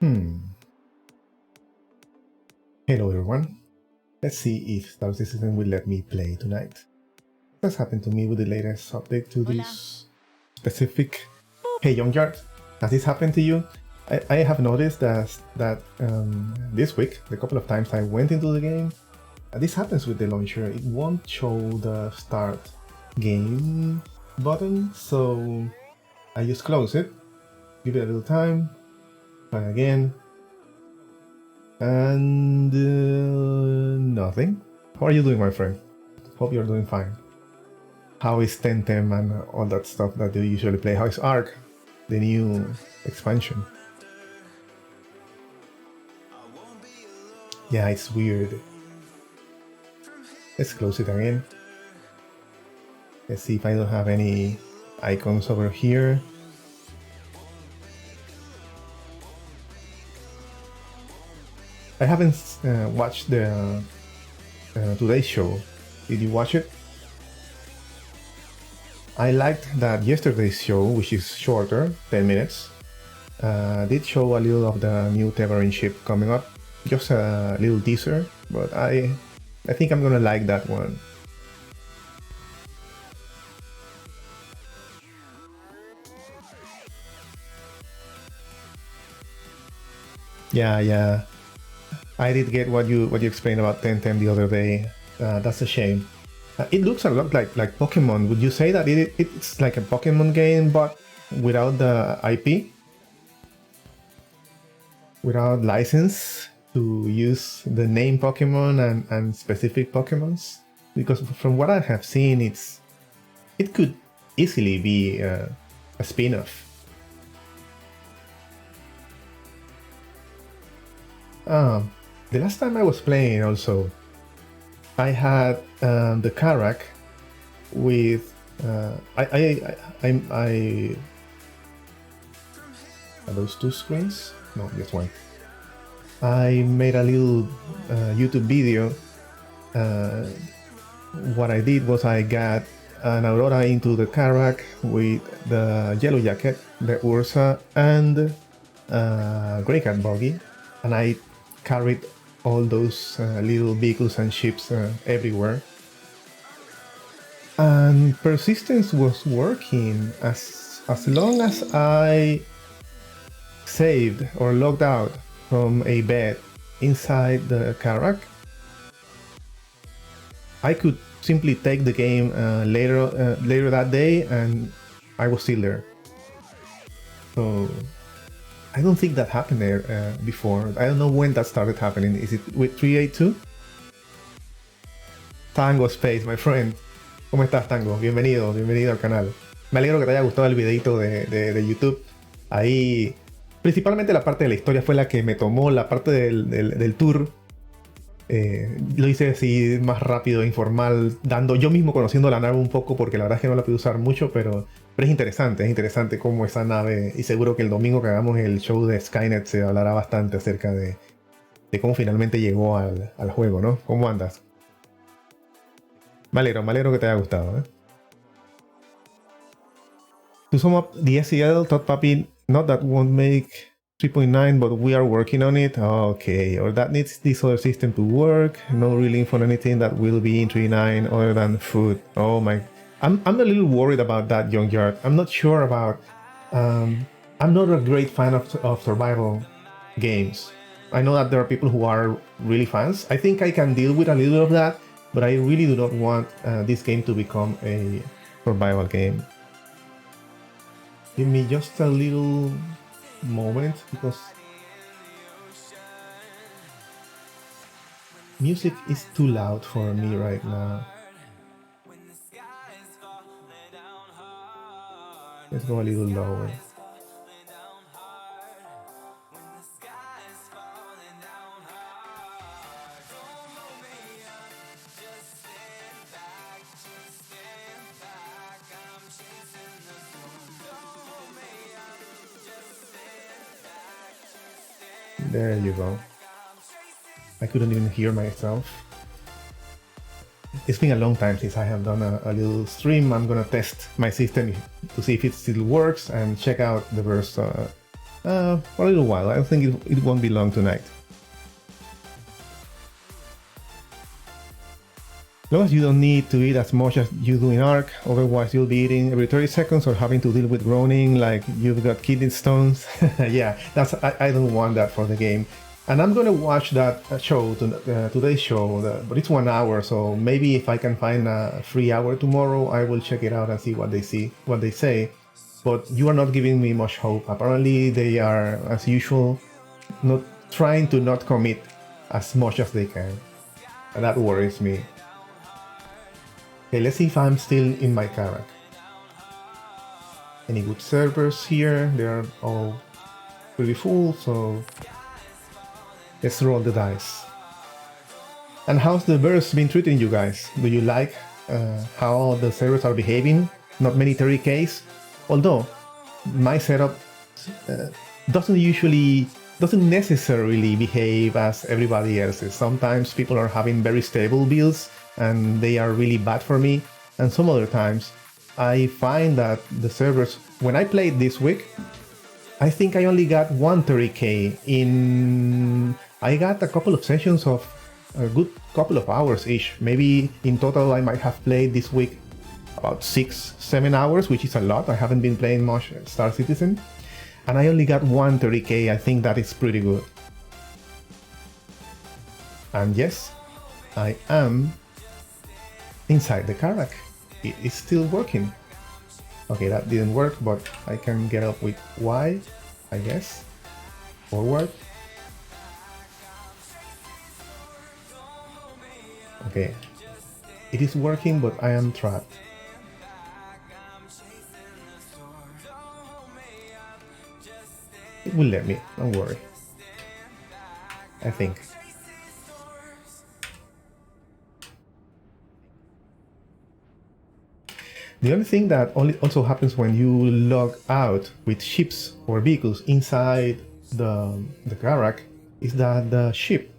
Hello everyone. Let's see if Star Citizen will let me play tonight. That's happened to me with the latest update to this specific... Hey Youngyard, has this happened to you? I have noticed that this week, the couple of times I went into the game, this happens with the launcher. It won't show the start game button, so I just close it, give it a little time, try again, and nothing. How are you doing, my friend? Hope you're doing fine. How is Tentem and all that stuff that you usually play? How is Ark, the new expansion? Yeah, it's weird. Let's close it again. Let's see if I don't have any icons over here. I haven't watched the today's show. Did you watch it? I liked that yesterday's show, which is shorter, 10 minutes, did show a little of the new Tevarin ship coming up. Just a little teaser, but I think I'm gonna like that one. Yeah. I did get what you explained about Tentem the other day. That's a shame. It looks a lot like Pokemon. Would you say that it's like a Pokemon game, but without the IP? Without license to use the name Pokemon and specific Pokemons? Because from what I have seen, it could easily be a spin-off. The last time I was playing also, I had the Carrack with I are those two screens? No, just one. I made a little YouTube video. What I did was I got an Aurora into the Carrack with the Yellow Jacket, the Ursa, and Grey Cat Buggy, and I carried all those little vehicles and ships everywhere. And persistence was working as long as I saved or logged out from a bed inside the Carrack. I could simply take the game later that day and I was still there. So I don't think that happened there before. I don't know when that started happening. Is it with 382? Tango Space, my friend. ¿Cómo estás, Tango? Bienvenido al canal. Me alegro que te haya gustado el videito de YouTube. Ahí, principalmente la parte de la historia fue la que me tomó, la parte del tour. Lo hice así más rápido, informal, yo mismo conociendo la nave un poco, porque la verdad es que no la pude usar mucho, pero es interesante cómo esa nave, y seguro que el domingo que hagamos el show de Skynet se hablará bastante acerca de cómo finalmente llegó al juego, ¿no? ¿Cómo andas? Me alegro que te haya gustado, ¿eh? To sum up, the SEL thought Papi, not that won't make 3.9, but we are working on it. Okay, or that needs this other system to work. No real info on anything that will be in 3.9 other than food. Oh my, I'm a little worried about that, Youngyard. I'm not sure about. I'm not a great fan of survival games. I know that there are people who are really fans. I think I can deal with a little of that, but I really do not want this game to become a survival game. Give me just a little moment, because music is too loud for me right now. Let's go a little lower. There you go. I couldn't even hear myself. It's been a long time since I have done a little stream. I'm gonna test my system to see if it still works and check out the verse for a little while. I think it won't be long tonight. As long as you don't need to eat as much as you do in Ark, otherwise you'll be eating every 30 seconds or having to deal with groaning like you've got kidney stones. Yeah, I don't want that for the game. And I'm gonna watch that show, today's show, but it's 1 hour, so maybe if I can find a free hour tomorrow, I will check it out and see what they say. But you are not giving me much hope. Apparently they are, as usual, not trying to not commit as much as they can. And that worries me. Okay, let's see if I'm still in my Carrack. Any good servers here? They're all pretty full, so let's roll the dice. And how's the verse been treating you guys? Do you like how the servers are behaving? Not many 30Ks? Although, my setup doesn't necessarily behave as everybody else's. Sometimes people are having very stable builds and they are really bad for me. And some other times, I find that the servers, when I played this week, I think I only got 130K in... I got a couple of sessions of a good couple of hours each. Maybe in total I might have played this week about 6-7 hours, which is a lot. I haven't been playing much Star Citizen. And I only got 130K. I think that is pretty good. And yes, I am inside the Carrack. It is still working. Okay, that didn't work, but I can get up with Y, I guess. Forward. Okay, it is working, but I am trapped. It will let me, don't worry. I think. The only thing that also happens when you log out with ships or vehicles inside the Carrack is that the ship,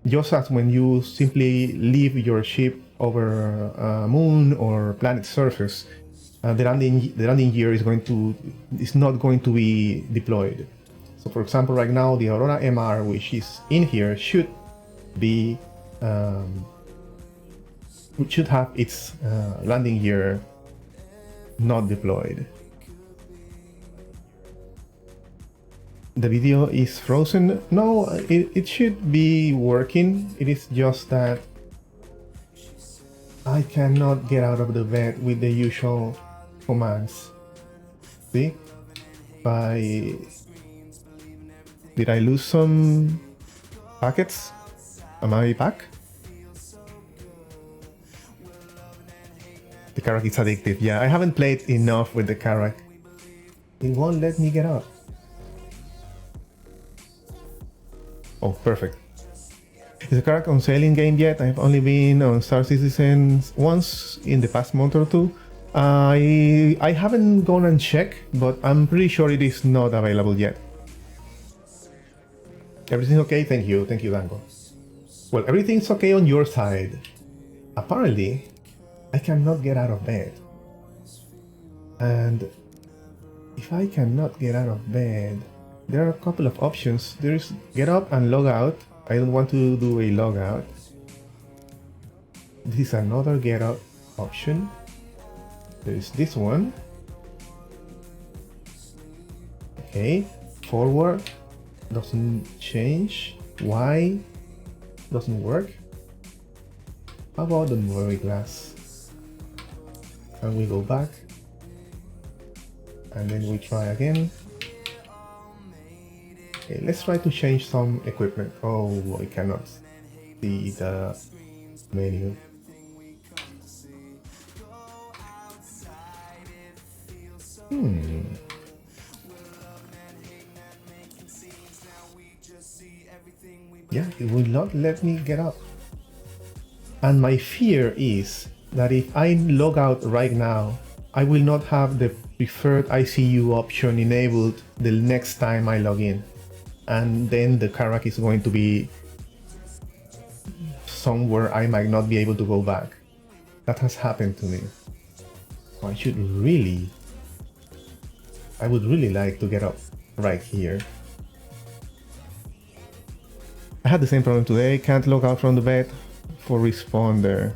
just as when you simply leave your ship over a moon or planet surface, the landing gear is not going to be deployed. So, for example, right now the Aurora MR, which is in here, should be which should have its landing gear not deployed. The video is frozen. No, it should be working. It is just that I cannot get out of the bed with the usual commands. See? Did I lose some packets? Am I back? The Carrack is addictive. Yeah, I haven't played enough with the Carrack. It won't let me get up. Oh, perfect. Is the Carrack on sale in game yet? I've only been on Star Citizen once in the past month or two. I haven't gone and checked, but I'm pretty sure it is not available yet. Everything okay? Thank you, Dango. Well, everything's okay on your side. Apparently, I cannot get out of bed. And if I cannot get out of bed, there are a couple of options. There is get up and log out. I don't want to do a log out. This is another get up option. There is this one. Okay, forward doesn't change. Y doesn't work. How about the memory glass? And we go back. And then we try again. Okay, let's try to change some equipment. Oh, I cannot see the menu. Yeah, it will not let me get up. And my fear is that if I log out right now, I will not have the preferred ICU option enabled the next time I log in. And then the Carrack is going to be somewhere I might not be able to go back. That has happened to me. So I would really like to get up. right here. I had the same problem today. Can't log out from the bed for responder.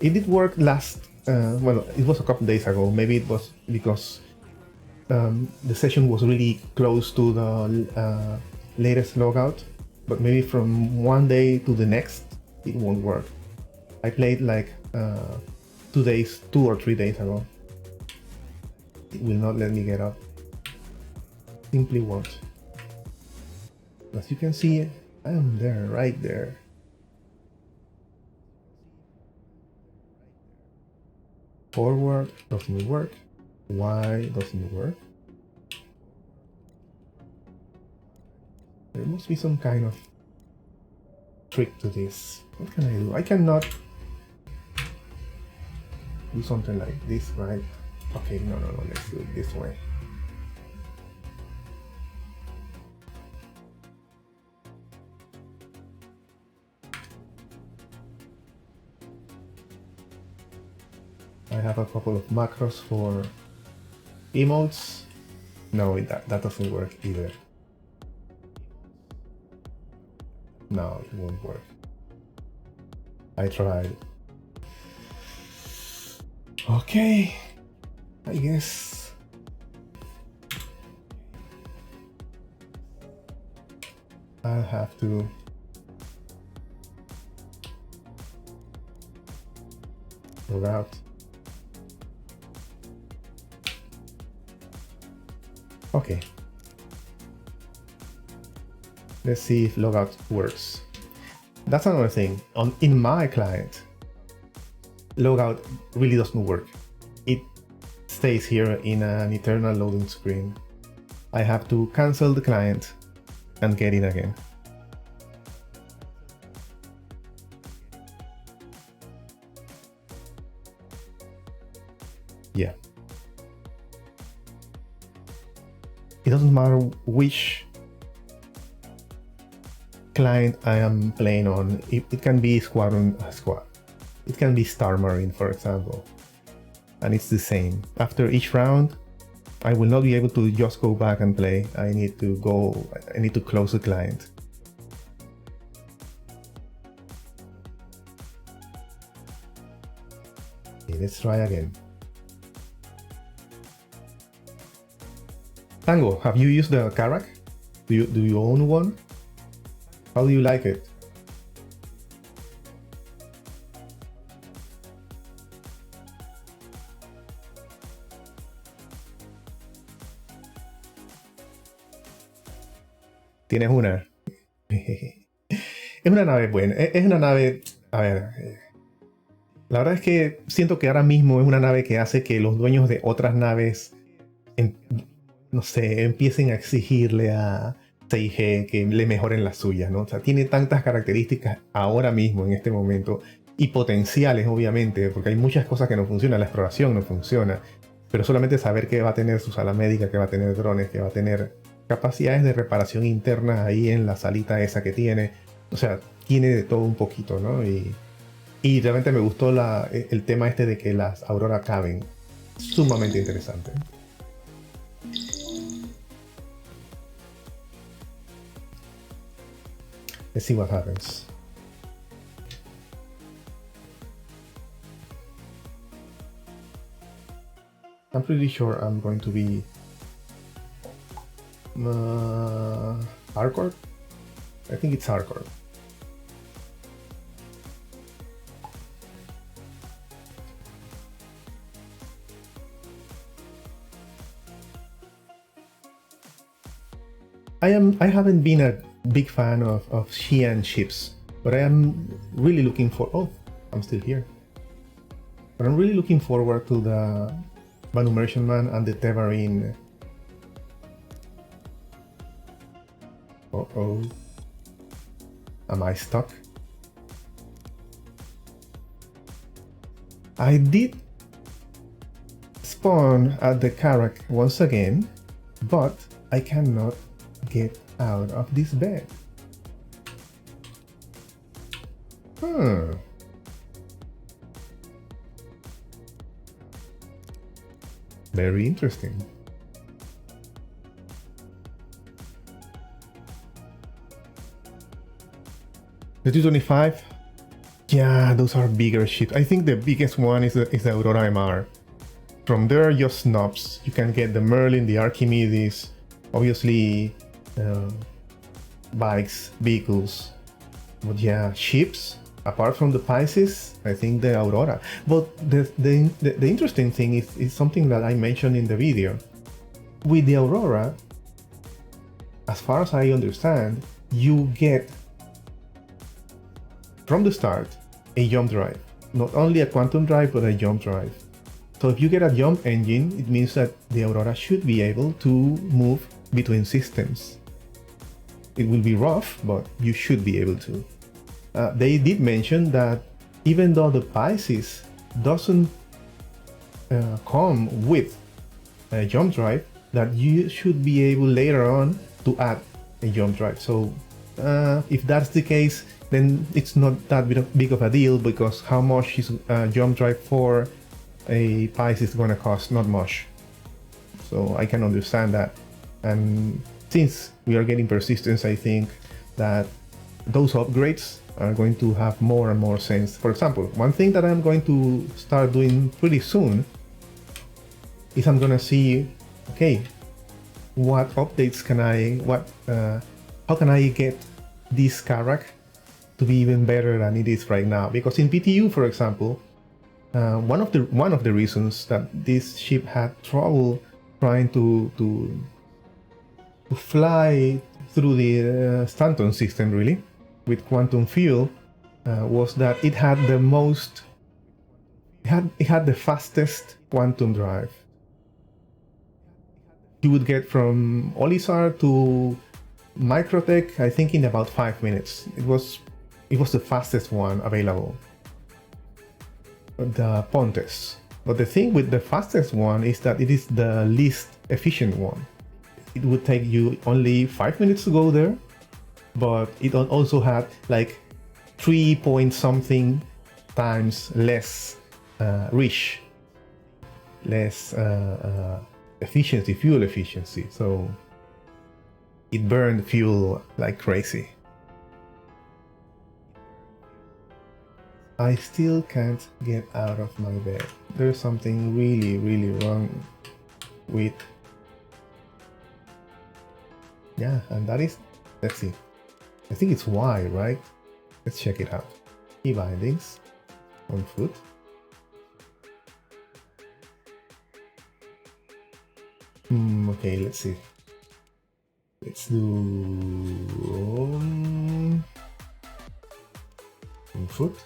It did work last. Well, it was a couple days ago. Maybe it was because the session was really close to the latest logout. But maybe from one day to the next, it won't work. I played like 2 or 3 days ago. It will not let me get up. Simply won't. As you can see, I am there, right there. Forward doesn't work. Y doesn't work. There must be some kind of trick to this. What can I do? I cannot do something like this, right? Okay, no, let's do it this way. I have a couple of macros for emotes. No, that doesn't work either. No, it won't work. I tried. Okay, I guess. I'll have to route. Okay. Let's see if logout works. That's another thing. In my client, logout really doesn't work. It stays here in an eternal loading screen. I have to cancel the client and get in again. Yeah. It doesn't matter which client I am playing on. It can be Squad. It can be Star Marine, for example. And it's the same. After each round, I will not be able to just go back and play. I need to close the client. Okay, let's try again. Tango, have you used the Carrack? Do you own one? How do you like it? Tienes una. Es una nave buena. Es una nave... A ver... La verdad es que siento que ahora mismo es una nave que hace que los dueños de otras naves... no sé, empiecen a exigirle a 6G que le mejoren las suyas, ¿no? O sea, tiene tantas características ahora mismo, en este momento, y potenciales, obviamente, porque hay muchas cosas que no funcionan, la exploración no funciona, pero solamente saber que va a tener su sala médica, que va a tener drones, que va a tener capacidades de reparación interna ahí en la salita esa que tiene, o sea, tiene de todo un poquito, ¿no? Y realmente me gustó el tema este de que las Aurora caben, sumamente interesante. Let's see what happens. I'm pretty sure I'm going to be hardcore. I think it's hardcore. I haven't been a big fan of Xi'an ships, but I am really looking for... Oh, I'm still here. But I'm really looking forward to the Manumersion Man and the Tevarine. Uh-oh. Am I stuck? I did spawn at the Carrack once again, but I cannot get out of this bed. Very interesting. The 225, yeah, those are bigger ships. I think the biggest one is the Aurora MR. From there, just snobs. You can get the Merlin, the Archimedes, obviously bikes, vehicles. But yeah, ships, apart from the Pisces, I think the Aurora. But the interesting thing is something that I mentioned in the video. With the Aurora, as far as I understand, you get from the start a jump drive. Not only a quantum drive, but a jump drive. So if you get a jump engine, it means that the Aurora should be able to move between systems. It will be rough, but you should be able to. They did mention that even though the Pisces doesn't come with a jump drive, that you should be able later on to add a jump drive. So if that's the case, then it's not that big of a deal, because how much is a jump drive for a Pisces going to cost? Not much. So I can understand that. And since we are getting persistence, I think that those upgrades are going to have more and more sense. For example, one thing that I'm going to start doing pretty soon is I'm going to see, okay, what updates can how can I get this Carrack to be even better than it is right now? Because in PTU, for example, one of the reasons that this ship had trouble trying to fly through the Stanton system, really, with quantum fuel, was that it had the fastest quantum drive. You would get from Olisar to Microtech, I think, in about 5 minutes. It was the fastest one available. The Pontes. But the thing with the fastest one is that it is the least efficient one. It would take you only 5 minutes to go there, but it also had like 3 point something times less reach, less efficiency, fuel efficiency. So it burned fuel like crazy. I still can't get out of my bed. There's something really, really wrong with... Yeah, and that is... Let's see. I think it's Y, right? Let's check it out. Key bindings on foot. Okay, let's see. Let's do on foot.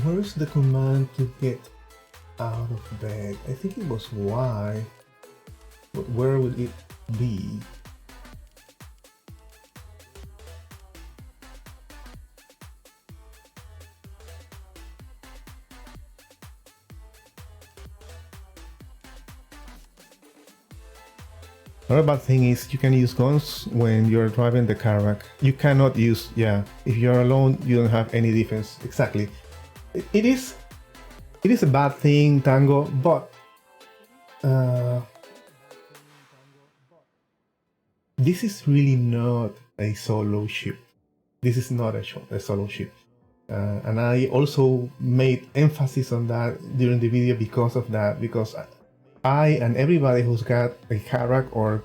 Where's the command to get out of bed? I think it was Y, but where would it be? Another bad thing is you can use guns when you're driving the Carrack. You cannot use, if you're alone, you don't have any defense. Exactly. It is a bad thing, Tango, but this is really not a solo ship. This is not a solo ship. And I also made emphasis on that during the video because of that, because I and everybody who's got a Carrack or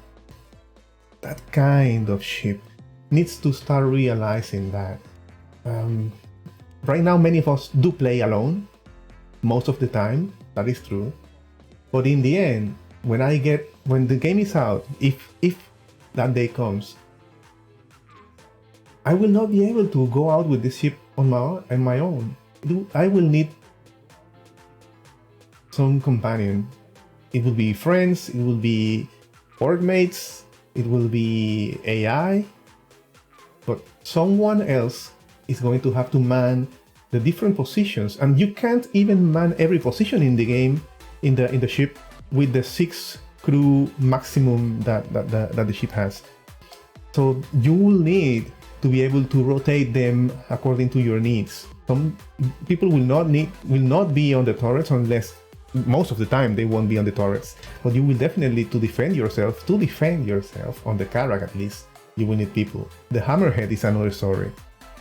that kind of ship needs to start realizing that right now many of us do play alone most of the time. That is true. But in the end, when the game is out, if that day comes, I will not be able to go out with this ship on my own. I will need some companion. It will be friends, it will be workmates, it will be AI, but someone else is going to have to man the different positions, and you can't even man every position in the game in the ship with the 6 crew maximum that the ship has. So you will need to be able to rotate them according to your needs. Some people will not be on the turrets unless most of the time they won't be on the turrets. But you will definitely to defend yourself on the Carrack at least. You will need people. The Hammerhead is another story.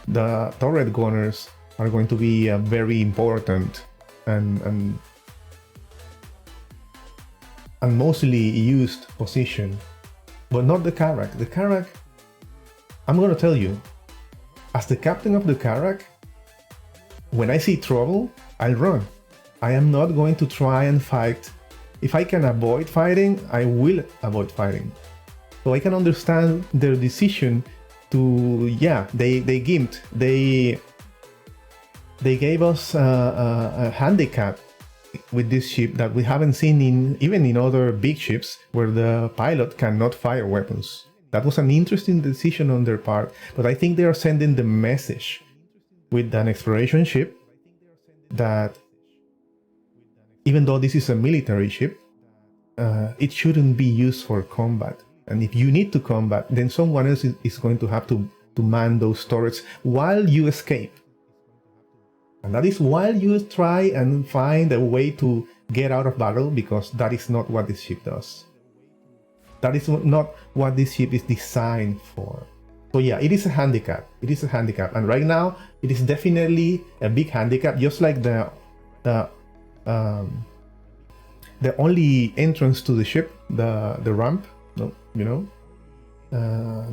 The turret gunners are going to be a very important and mostly used position, but not the Carrack. The Carrack, I'm going to tell you, as the captain of the Carrack, when I see trouble, I'll run. I am not going to try and fight. If I can avoid fighting, I will avoid fighting. So I can understand their decision to, yeah, they gimped. They gave us a handicap with this ship that we haven't seen even in other big ships where the pilot cannot fire weapons. That was an interesting decision on their part, but I think they are sending the message with an exploration ship that even though this is a military ship, it shouldn't be used for combat. And if you need to combat, then someone else is going to have to man those turrets while you escape. And that is while you try and find a way to get out of battle, because that is not what this ship does. That is not what this ship is designed for. So yeah, it is a handicap. It is a handicap. And right now, it is definitely a big handicap, just like the only entrance to the ship, the ramp, you know,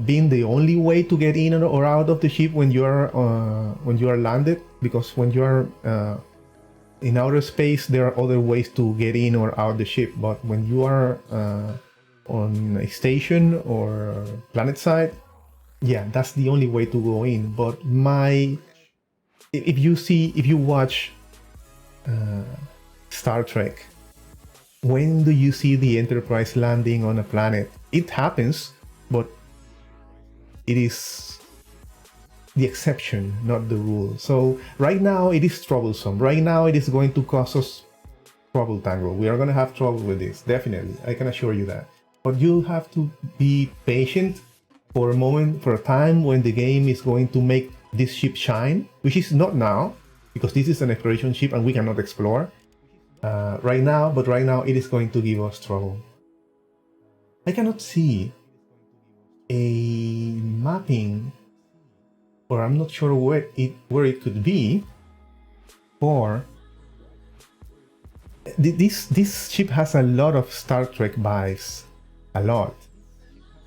being the only way to get in or out of the ship when you are landed, because when you are in outer space, there are other ways to get in or out the ship. But when you are on a station or planet side, yeah, that's the only way to go in. But if you watch Star Trek, when do you see the Enterprise landing on a planet? It happens, but it is the exception, not the rule. So right now it is troublesome. Right now it is going to cause us trouble, Tango. We are going to have trouble with this, definitely. I can assure you that. But you have to be patient for a moment, for a time when the game is going to make this ship shine, which is not now, because this is an exploration ship and we cannot explore right now, but right now it is going to give us trouble. I cannot see a mapping, or I'm not sure where it could be, for this ship has a lot of Star Trek vibes, a lot,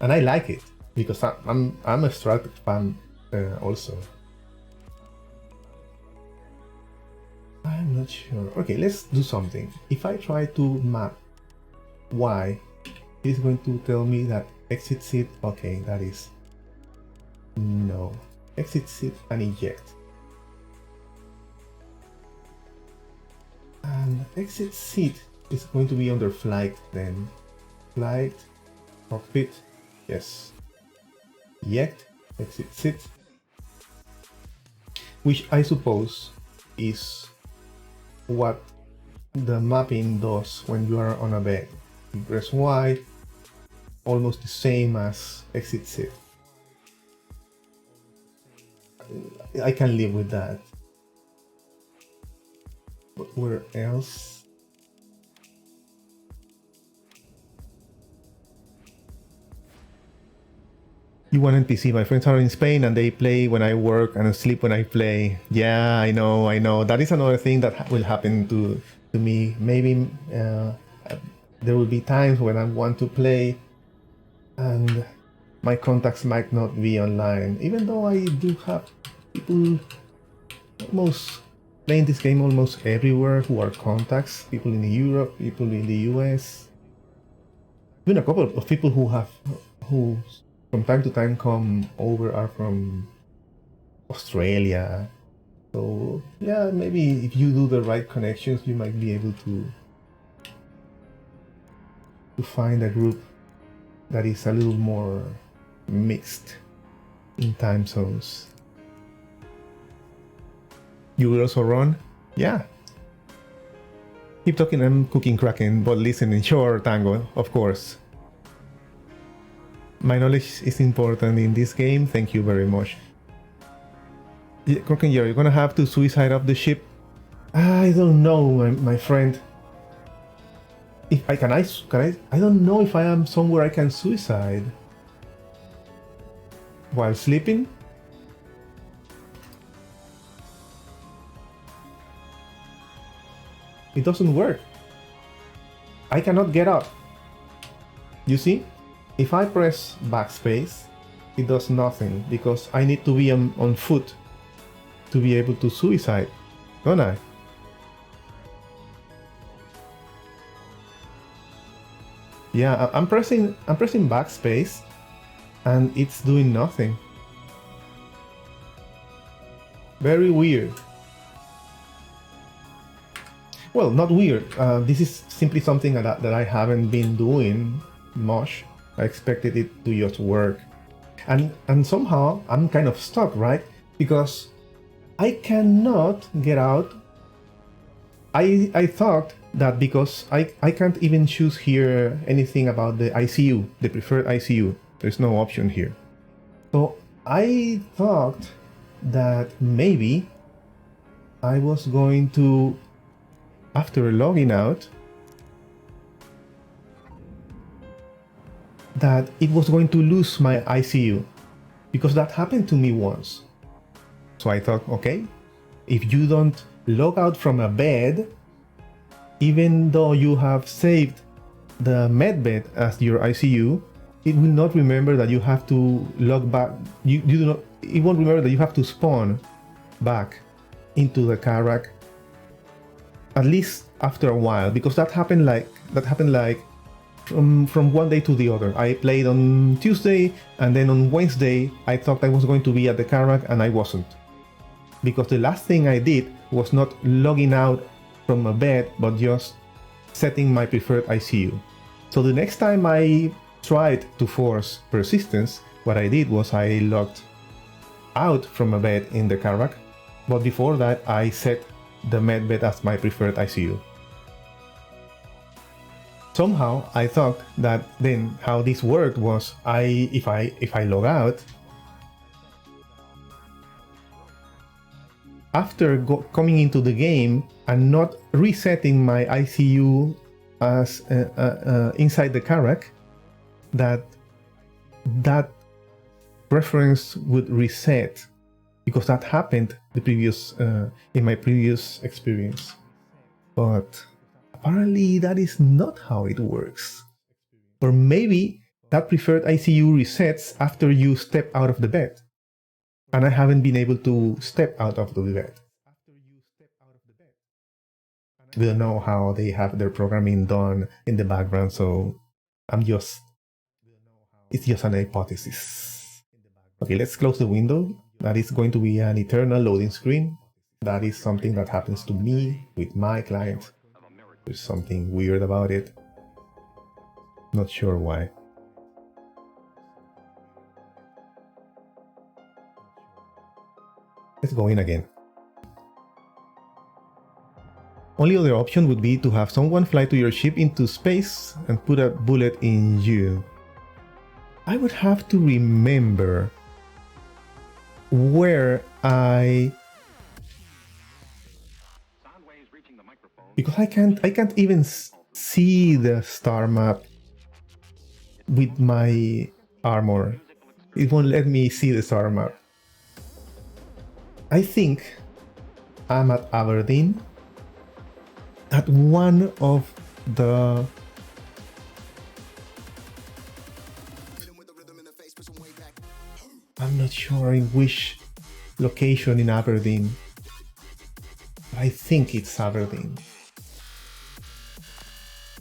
and I like it because I'm a Star Trek fan also. I'm not sure. Okay, let's do something. If I try to map Y, it is going to tell me that exit seat. Okay, that is no. Exit seat and eject. And exit seat is going to be under flight then. Flight, cockpit, yes. Eject, exit seat. Which I suppose is what the mapping does when you are on a bed. You press Y, almost the same as exit seat. I can live with that. But where else? You want NPC. My friends are in Spain and they play when I work and sleep when I play. Yeah, I know. That is another thing that will happen to me. Maybe there will be times when I want to play and my contacts might not be online. Even though I do have people almost playing this game almost everywhere who are contacts. People in Europe, people in the US. Even a couple of people who from time to time come over are from Australia. So yeah, maybe if you do the right connections, you might be able to find a group that is a little more mixed in time zones. You will also run? Yeah. Keep talking, I'm cooking Kraken, but listening. Sure, Tango, of course. My knowledge is important in this game. Thank you very much. Crocken, you're gonna have to suicide up the ship. I don't know, my friend. If I can I don't know if I am somewhere I can suicide while sleeping. It doesn't work. I cannot get up. You see? If I press backspace, it does nothing because I need to be on foot to be able to suicide, don't I? Yeah, I'm pressing backspace and it's doing nothing. Very weird. Well, not weird. This is simply something that I haven't been doing much. I expected it to just work. And somehow I'm kind of stuck, right? Because I cannot get out. I thought that because I can't even choose here anything about the ICU, the preferred ICU. There's no option here. So I thought that maybe I was going to, after logging out, that it was going to lose my ICU, because that happened to me once. So I thought, okay, if you don't log out from a bed, even though you have saved the medbed as your ICU, it will not remember that you have to log back. It won't remember that you have to spawn back into the Carrack, at least after a while, because that happened like from one day to the other. I played on Tuesday, and then on Wednesday I thought I was going to be at the Carrack and I wasn't, because the last thing I did was not logging out from a bed but just setting my preferred ICU. So the next time I tried to force persistence, what I did was I logged out from a bed in the Carrack, but before that I set the medbed as my preferred ICU. Somehow I thought that then how this worked was if I log out, after coming into the game and not resetting my ICU as inside the Carrack, that preference would reset, because that happened in my previous experience. But apparently that is not how it works. Or maybe that preferred ICU resets after you step out of the bed, and I haven't been able to step out of the bed. We don't know how they have their programming done in the background, so it's just an hypothesis. Okay, let's close the window. That is going to be an eternal loading screen. That is something that happens to me with my client. There's something weird about it. Not sure why. Let's go in again. Only other option would be to have someone fly to your ship into space and put a bullet in you. I would have to remember where because I can't even see the star map with my armor. It won't let me see the star map. I think I'm at Aberdeen, at one of the I'm not sure in which location in Aberdeen. I think it's Aberdeen.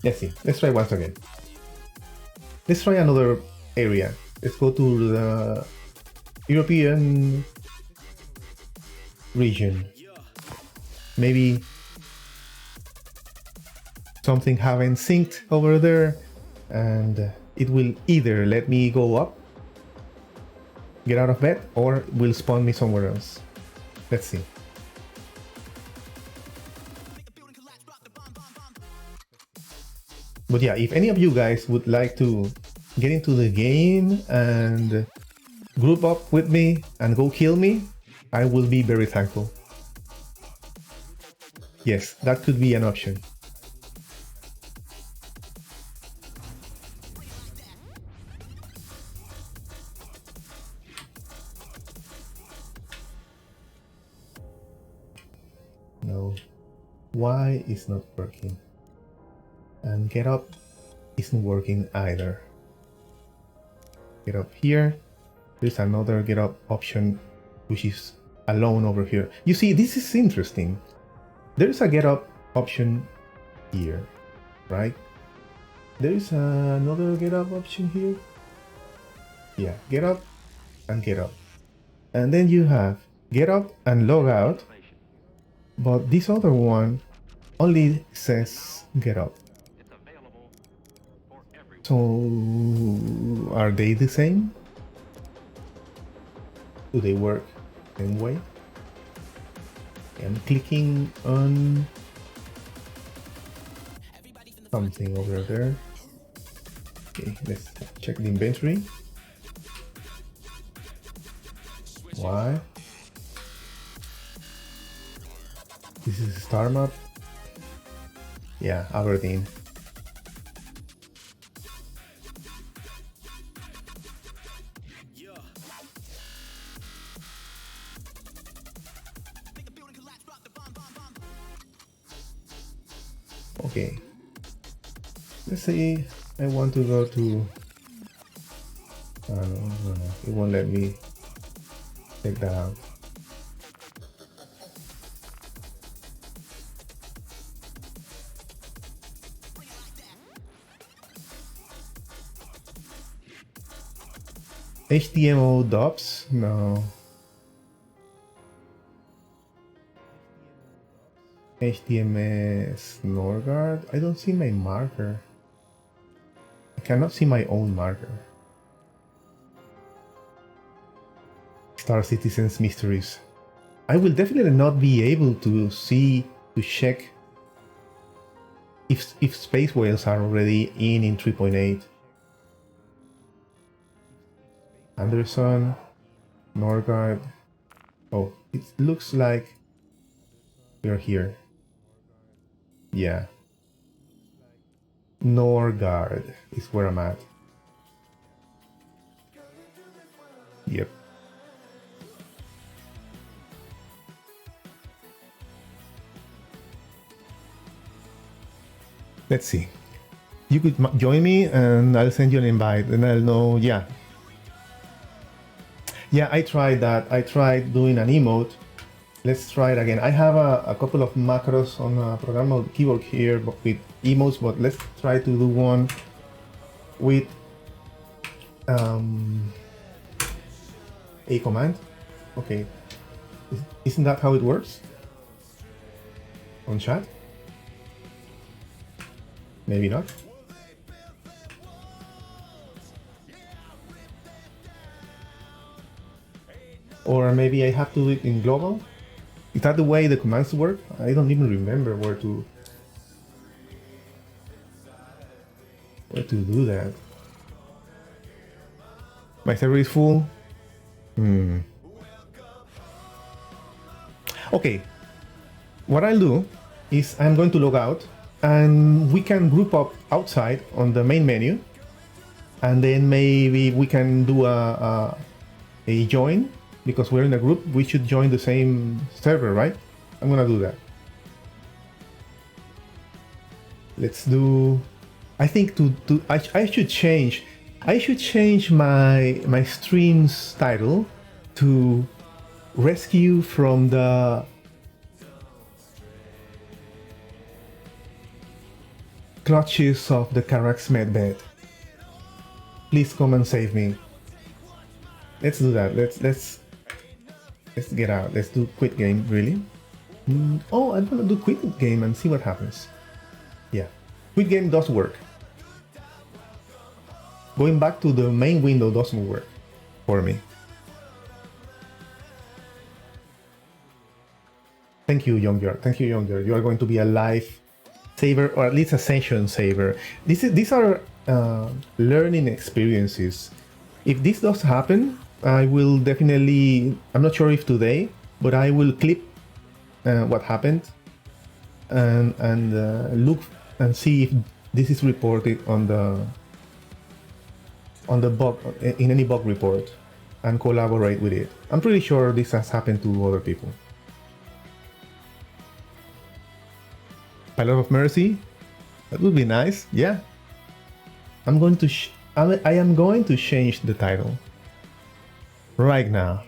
Let's see. Let's try once again. Let's try another area. Let's go to the European region. Maybe something haven't synced over there, and it will either let me go up, get out of bed, or will spawn me somewhere else. Let's see. But yeah, if any of you guys would like to get into the game and group up with me and go kill me, I will be very thankful. Yes, that could be an option. No. Why is not working? And get up isn't working either. Get up here. There's another get up option which is alone over here. You see, this is interesting. There's a get up option here, right? There's another get up option here. Yeah, get up and get up. And then you have get up and log out. But this other one only says get up. So are they the same? Do they work the same way? I'm clicking on something over there. Okay, let's check the inventory. Why? This is a star map. Yeah, Aberdeen. Okay. Let's say I want to go to... no, it won't let me check that out. HDMO DOPS? No. HDMS Norgard? I don't see my marker. I cannot see my own marker. Star Citizens Mysteries. I will definitely not be able to check if space whales are already in 3.8. Anderson, Norgard. Oh, it looks like we're here. Yeah. Norgard is where I'm at. Yep. Let's see. You could join me and I'll send you an invite and I'll know, yeah. Yeah, I tried that. I tried doing an emote. Let's try it again. I have a couple of macros on a programmable keyboard here with emotes, but let's try to do one with a command. Okay. Isn't that how it works? On chat? Maybe not. Or maybe I have to do it in global? Is that the way the commands work? I don't even remember where to do that. My server is full. Okay. What I'll do is I'm going to log out and we can group up outside on the main menu, and then maybe we can do a join. Because we're in a group, we should join the same server, right? I'm gonna do that. Let's do... I think I should change my stream's title to Rescue from the Clutches of the Carrack's medbed. Please come and save me. Let's do that. Let's get out. Let's do quit game, really. Oh, I'm gonna do quit game and see what happens. Yeah, quit game does work. Going back to the main window doesn't work for me. Thank you, Younger. Thank you, Younger. You are going to be a life saver, or at least a session saver. These are learning experiences. If this does happen, I will definitely, I'm not sure if today, but I will clip what happened and look and see if this is reported on the bug, in any bug report, and collaborate with it. I'm pretty sure this has happened to other people. Pilot of Mercy, that would be nice. Yeah, I'm going to I am going to change the title right now.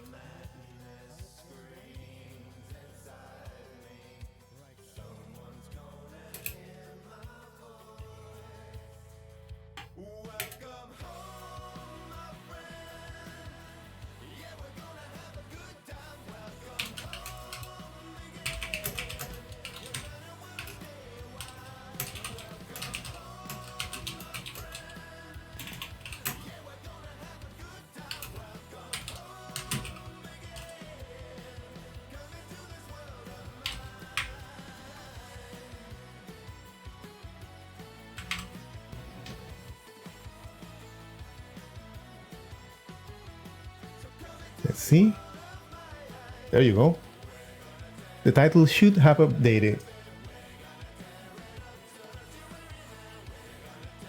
Let's see. There you go. The title should have updated.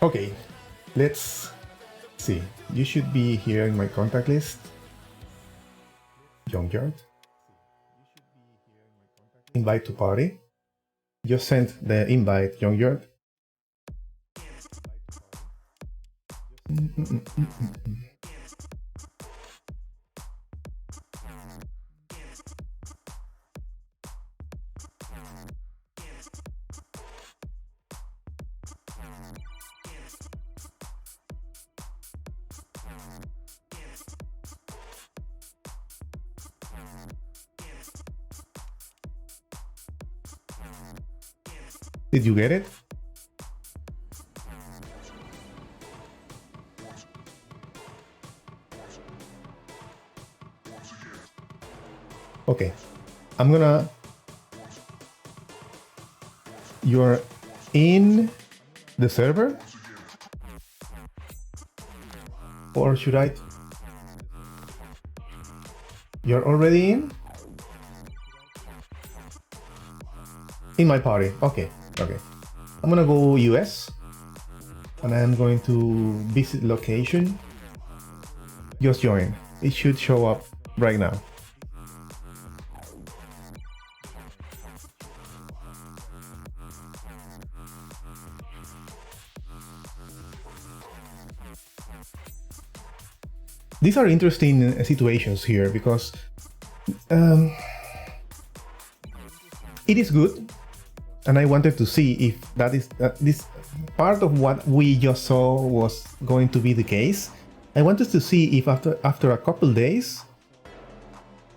Okay, let's see. You should be here in my contact list. Junkyard. Invite to party. Just sent the invite, Junkyard. Did you get it? Okay, I'm gonna... You're in the server? Or should I... You're already in? In my party, okay. Okay, I'm gonna go US, and I'm going to visit location. Just join. It should show up right now. These are interesting situations here because it is good. And I wanted to see if that is this part of what we just saw was going to be the case. I wanted to see if after a couple days,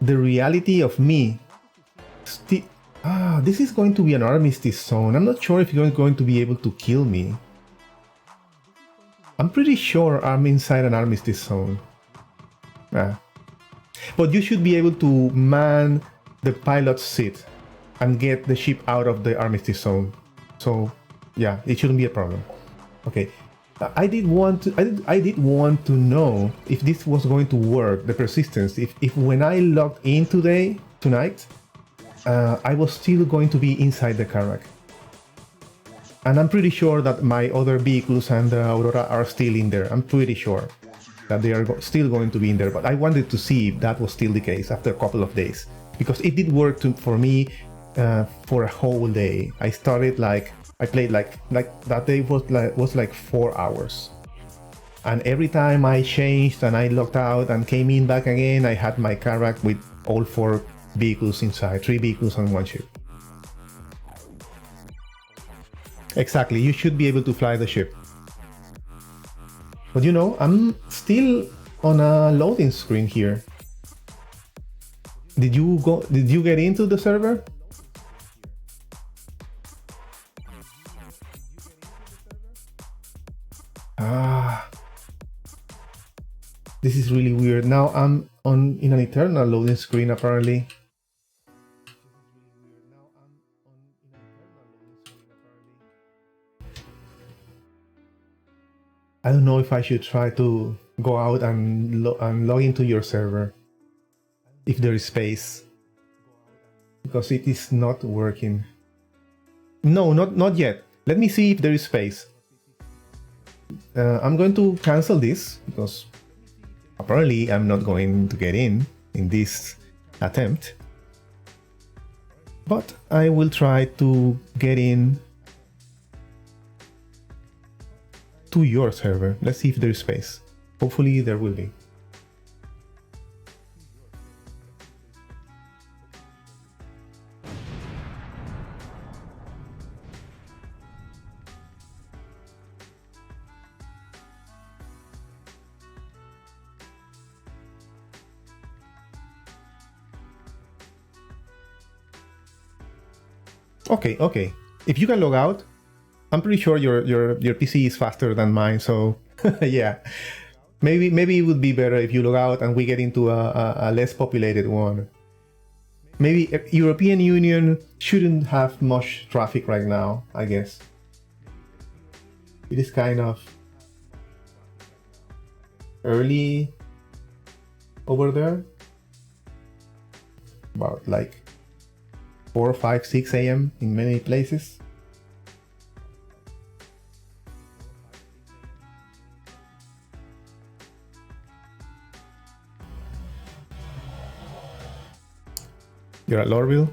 the reality of me this is going to be an armistice zone. I'm not sure if you're going to be able to kill me. I'm pretty sure I'm inside an armistice zone. But you should be able to man the pilot's seat and get the ship out of the armistice zone. So yeah, it shouldn't be a problem. Okay, I did want to know if this was going to work, the persistence, if when I logged in tonight, I was still going to be inside the Carrack. And I'm pretty sure that my other vehicles and the Aurora are still in there. I'm pretty sure that they are still going to be in there, but I wanted to see if that was still the case after a couple of days, because it did work for me for a whole day. I started I played like that day was like 4 hours, and every time I changed and I logged out and came in back again, I had my Carrack with all 4 vehicles inside, 3 vehicles on one ship. Exactly, you should be able to fly the ship. But you know, I'm still on a loading screen here. Did you get into the server? This is really weird. Now I'm in an eternal loading screen apparently. I don't know if I should try to go out and log into your server if there is space, because it is not working. No, not yet. Let me see if there is space. I'm going to cancel this because apparently I'm not going to get in this attempt. But I will try to get in to your server. Let's see if there's space. Hopefully there will be. Okay. If you can log out, I'm pretty sure your PC is faster than mine, so yeah. Maybe it would be better if you log out and we get into a less populated one. Maybe European Union shouldn't have much traffic right now, I guess. It is kind of early over there. About like 4, 5, 6 a.m. in many places. You're at Lorville?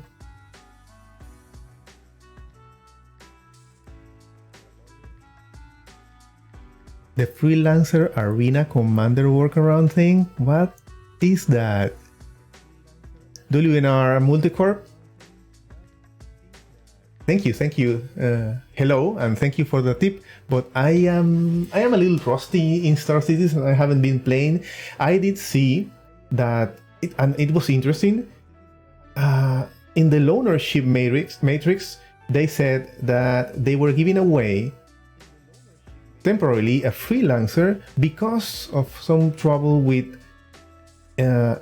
The freelancer arena commander workaround thing? What is that? WNR Multicorp? Thank you. Hello, and thank you for the tip. But I am a little rusty in Star Cities, and I haven't been playing. I did see that, it was interesting. In the loanership matrix, they said that they were giving away temporarily a freelancer because of some trouble with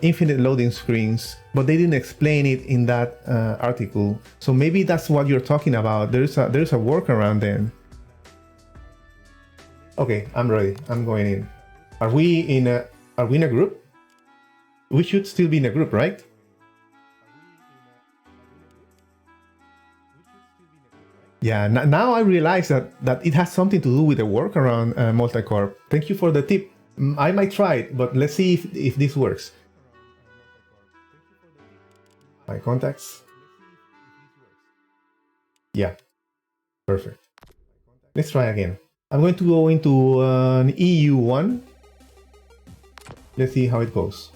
infinite loading screens, but they didn't explain it in that article. So maybe that's what you're talking about. There's a workaround then. Okay, I'm ready. I'm going in. Are we in a group? We should still be in a group, right? Yeah, now I realize that it has something to do with the workaround, Multicorp. Thank you for the tip. I might try it, but let's see if this works. My contacts. Yeah, perfect. Let's try again. I'm going to go into an EU1. Let's see how it goes.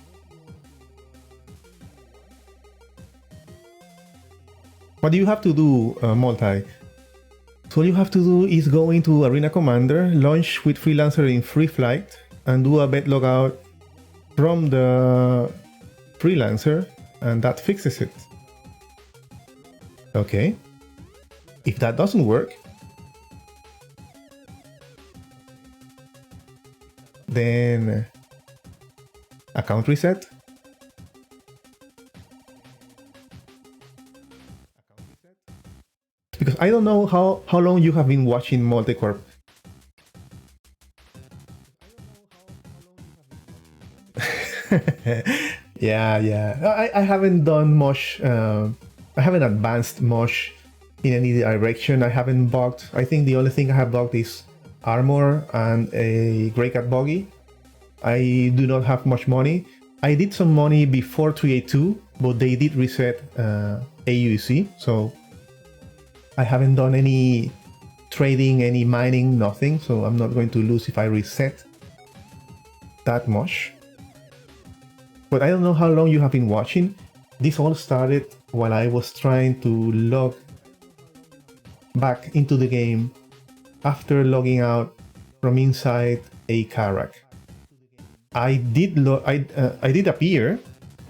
What do you have to do, Multi? So all you have to do is go into Arena Commander, launch with Freelancer in free flight, and do a bet logout from the Freelancer, and that fixes it. Okay. If that doesn't work, then account reset. Because I don't know how long you have been watching Multicorp. Yeah. I haven't done much. I haven't advanced much in any direction. I haven't bugged. I think the only thing I have bugged is armor and a Grey Cat buggy. I do not have much money. I did some money before 382, but they did reset AUC, so I haven't done any trading, any mining, nothing, so I'm not going to lose if I reset that much. But I don't know how long you have been watching. This all started while I was trying to log back into the game after logging out from inside a Carrack. I did appear,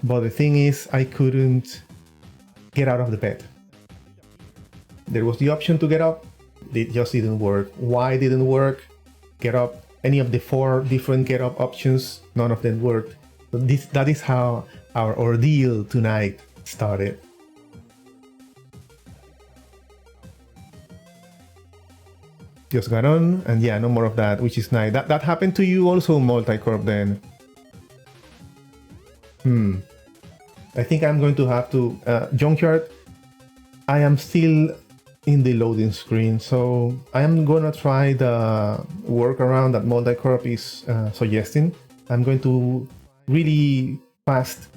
but the thing is I couldn't get out of the bed. There was the option to get up, it just didn't work. Why didn't work? Get up, any of the 4 different get up options, none of them worked. So that is how our ordeal tonight started. Just got on, and yeah, no more of that, which is nice. That happened to you also, Multicorp, then? I think I'm going to have to... Junkyard, I am still in the loading screen, so I am gonna try the workaround that Multicorp is suggesting. I'm going to really fast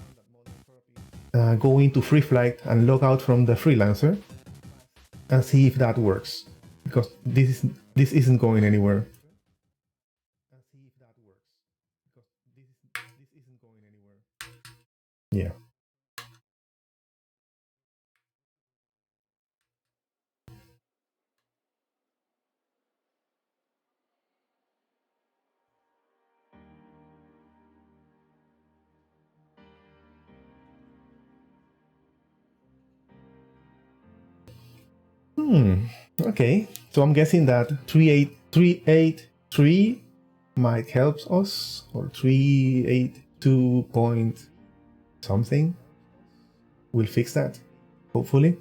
go into free flight and log out from the freelancer and see if that works, because this isn't going anywhere. Yeah. Okay, so I'm guessing that 38383 might help us, or 382 point something will fix that, hopefully.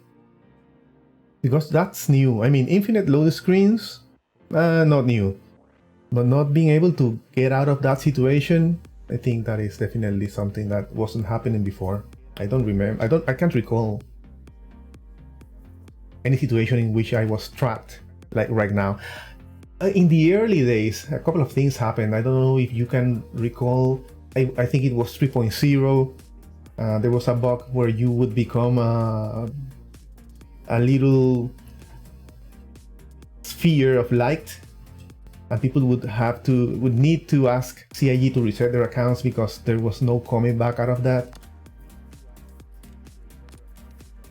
Because that's new. I mean, infinite load screens, not new. But not being able to get out of that situation, I think that is definitely something that wasn't happening before. I don't remember, I can't recall any situation in which I was trapped like right now. In the early days, a couple of things happened. I don't know if you can recall. I think it was 3.0. There was a bug where you would become a little sphere of light, and people would need to ask CIG to reset their accounts because there was no coming back out of that.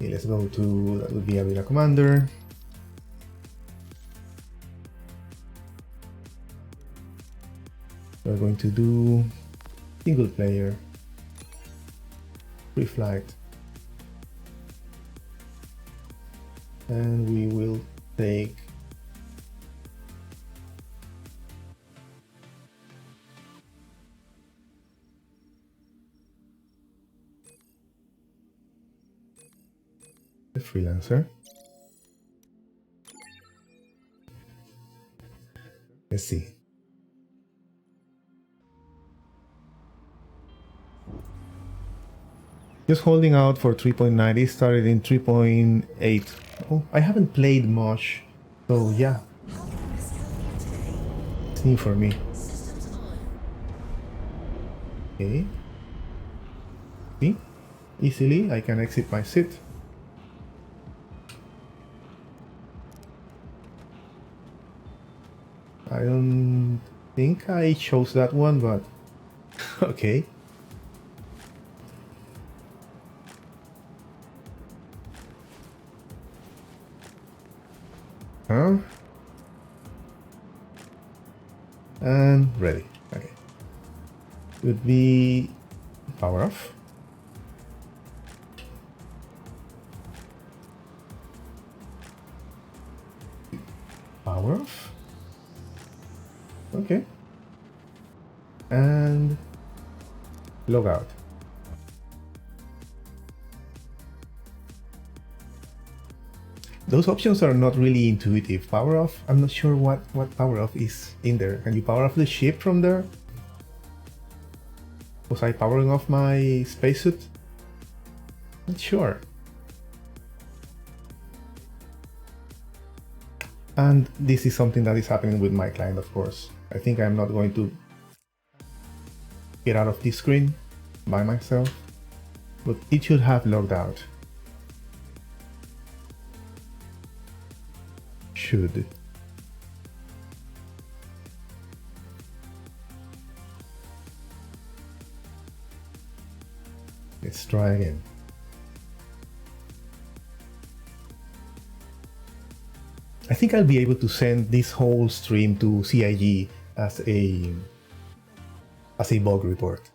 Okay, let's go to, that would be Avila Commander. We're going to do single player, free flight, and we will take the freelancer. Let's see. Just holding out for 3.9. It started in 3.8. Oh, I haven't played much, so yeah. It's new for me. Okay. See? Easily, I can exit my sit. I don't think I chose that one, but okay. Huh? And ready. Okay. Would be power off. Power off. Okay. And log out. Those options are not really intuitive. Power off, I'm not sure what power off is in there. Can you power off the ship from there? Was I powering off my spacesuit? Not sure. And this is something that is happening with my client, of course. I think I'm not going to get out of this screen by myself, but it should have logged out. Should. Let's try again. I think I'll be able to send this whole stream to CIG as a bug report.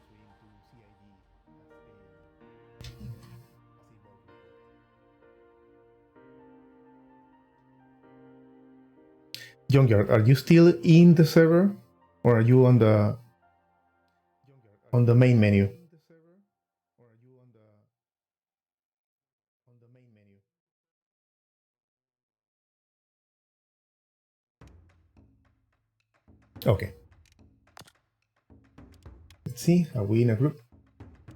Junkyard, are you still in the server, or are you on the main menu? Okay. Let's see, are we in a group?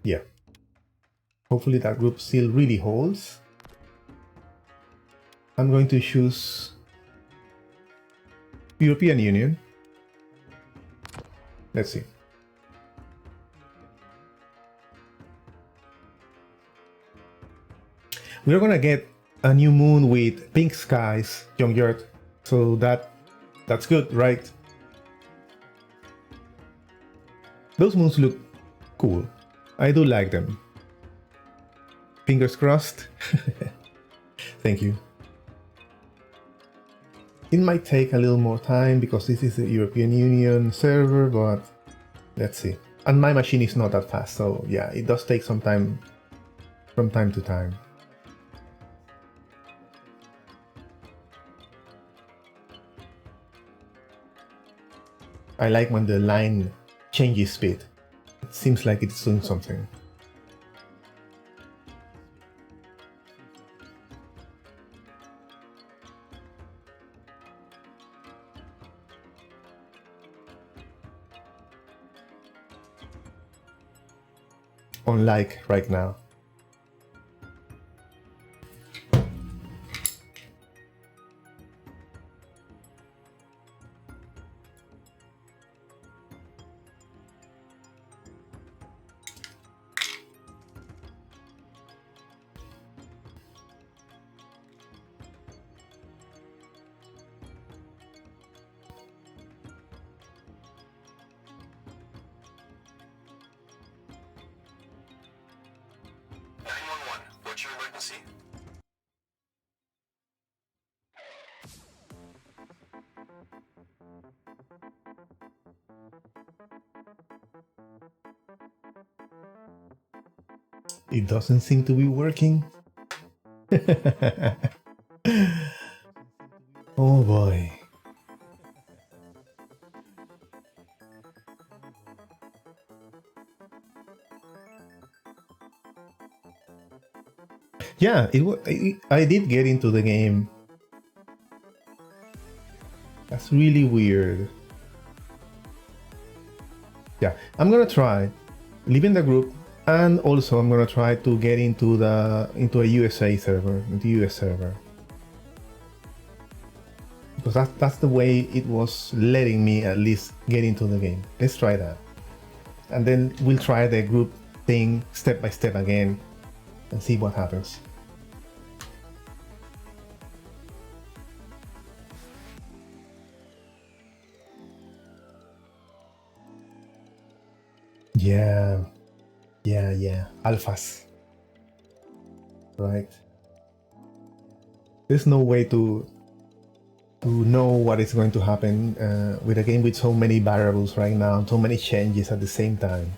Yeah. Hopefully that group still really holds. I'm going to choose European Union. Let's see. We're gonna get a new moon with pink skies, young Earth. So that's good, right? Those moons look cool. I do like them. Fingers crossed. Thank you. It might take a little more time because this is a European Union server, but let's see. And my machine is not that fast, so yeah, it does take some time from time to time. I like when the line changes speed. It seems like it's doing something. Unlike right now. What's your emergency? It doesn't seem to be working. Oh boy. Yeah, I did get into the game. That's really weird. Yeah, I'm gonna try leaving the group, and also I'm gonna try to get into a USA server, into US server, because that's the way it was letting me at least get into the game. Let's try that, and then we'll try the group thing step by step again, and see what happens. Yeah, alphas, right? There's no way to know what is going to happen with a game with so many variables right now, so many changes at the same time.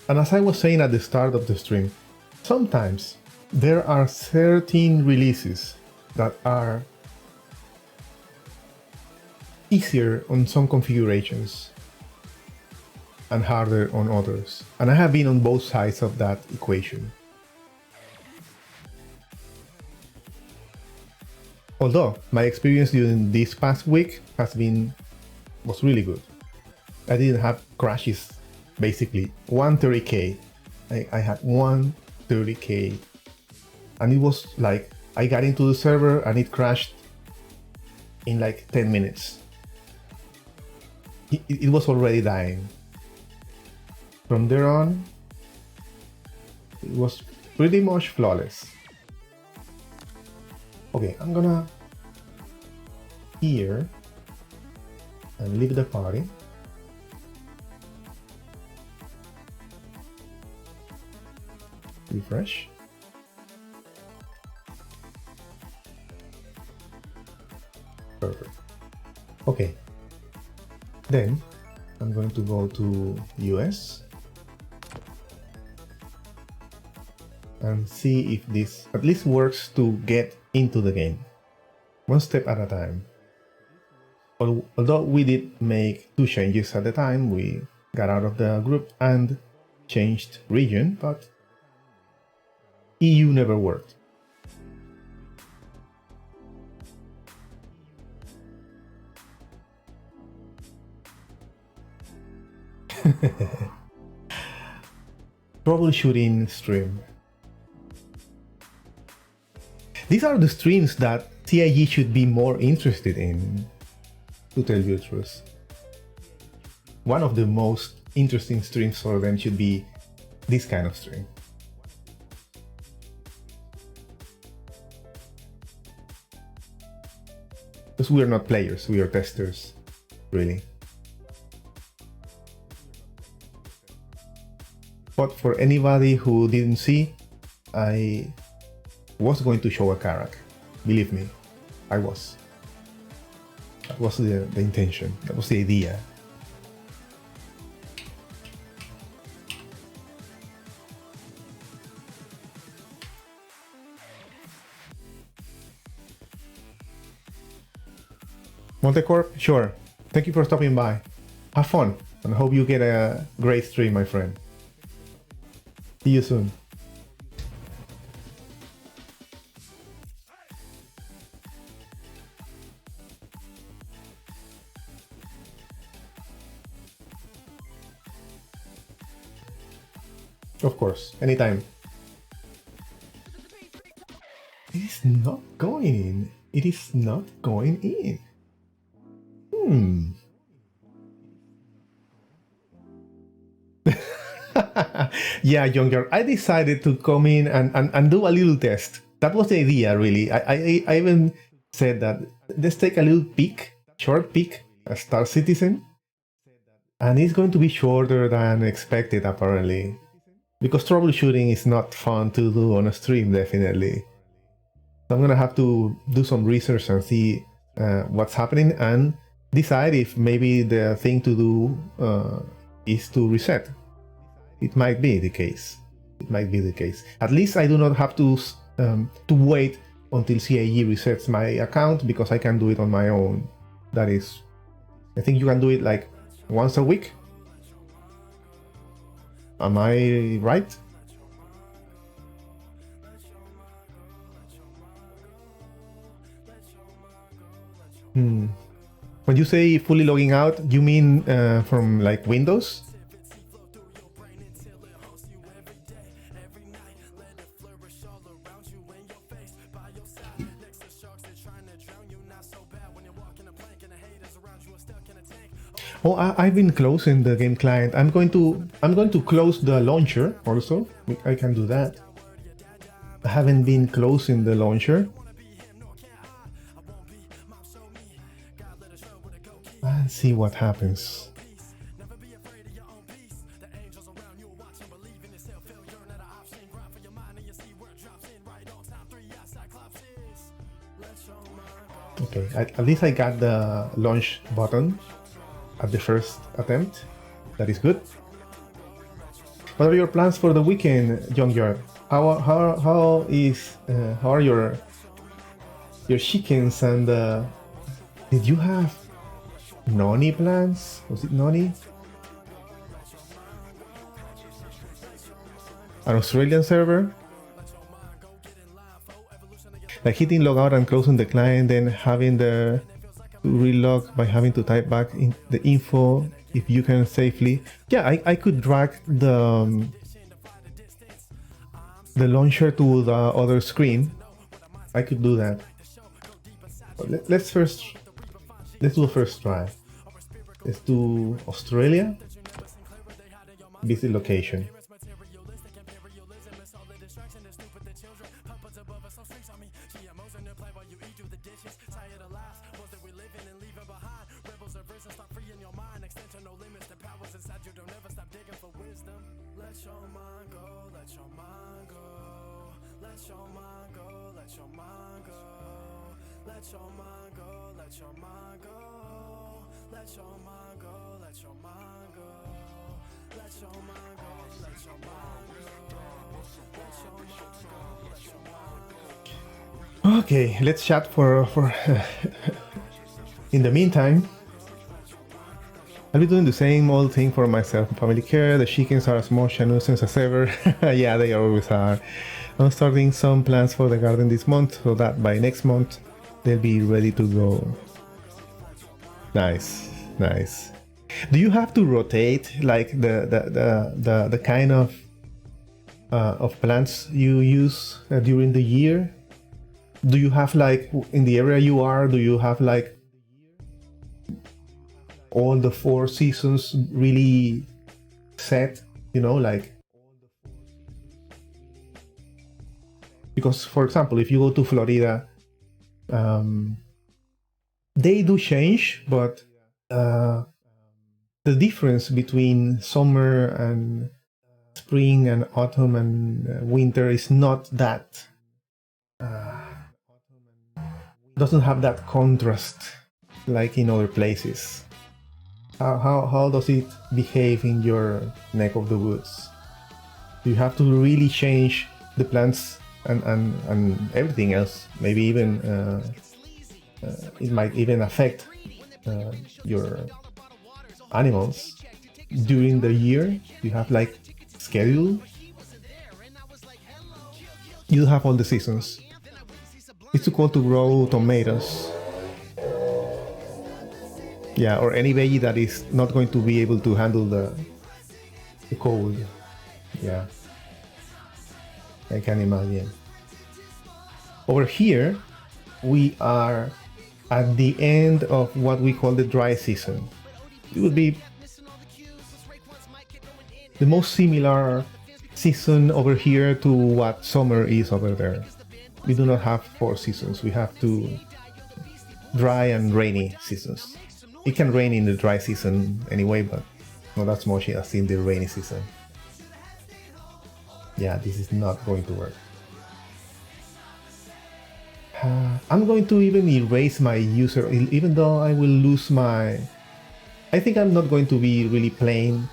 And as I was saying at the start of the stream, sometimes there are certain releases that are easier on some configurations and harder on others. And I have been on both sides of that equation. Although my experience during this past week was really good. I didn't have crashes, basically 130k. I had 130k, and it was like I got into the server and it crashed in like 10 minutes. It was already dying. From there on, it was pretty much flawless. Okay, I'm gonna here and leave the party. Refresh. Perfect. Okay. Then I'm going to go to US and see if this at least works to get into the game, one step at a time. Although we did make 2 changes at the time, we got out of the group and changed region, but EU never worked. Troubleshooting stream. These are the streams that CIG should be more interested in, to tell you the truth. One of the most interesting streams for them should be this kind of stream. Because we are not players, we are testers, really. But for anybody who didn't see, I was going to show a Carrack. Believe me, I was. That was the intention, that was the idea. Montecorp, sure. Thank you for stopping by. Have fun, and hope you get a great stream, my friend. See you soon. Of course, anytime. It is not going in. It is not going in. Yeah, Younger, I decided to come in and do a little test. That was the idea, really. I even said that let's take a little peek, short peek, at Star Citizen. And it's going to be shorter than expected, apparently. Because troubleshooting is not fun to do on a stream, definitely. So I'm gonna have to do some research and see what's happening and decide if maybe the thing to do is to reset. It might be the case. It might be the case. At least I do not have to wait until CIG resets my account because I can do it on my own. That is, I think you can do it like once a week. Am I right? When you say fully logging out, you mean from like Windows? Oh, I've been closing the game client. I'm going to close the launcher also. I can do that. I haven't been closing the launcher. Let's see what happens. Okay, at least I got the launch button at the first attempt. That is good. What are your plans for the weekend, Junkyard? How are your chickens and did you have Noni plans? Was it Noni? An Australian server? Like hitting logout and closing the client, then having the relog by having to type back in the info if you can safely. Yeah, I could drag the launcher to the other screen. I could do that. But let's do a first try. Let's do Australia. Visit location. Okay, let's chat for in the meantime, I'll be doing the same old thing for myself and family care. The chickens are as much a nuisance as ever. Yeah, they always are. I'm starting some plans for the garden this month so that by next month they'll be ready to go. Nice, nice. Do you have to rotate like the kind of plants you use during the year? Do you have like in the area you are? Do you have like all the 4 seasons really set? You know, like because for example, if you go to Florida, they do change, but the difference between summer and spring and autumn and winter is not that doesn't have that contrast like in other places. How does it behave in your neck of the woods? You have to really change the plants and everything else. Maybe even it might even affect your animals during the year. You have like schedule. You have all the seasons. It's too cold to grow tomatoes. Yeah, or any veggie that is not going to be able to handle the cold. Yeah, I can imagine. Over here, we are at the end of what we call the dry season. It would be the most similar season over here to what summer is over there. We do not have 4 seasons. We have 2 dry and rainy seasons. It can rain in the dry season anyway, but not as much as in the rainy season. Yeah, this is not going to work. I'm going to even erase my user, even though I will lose my... I think I'm not going to be really playing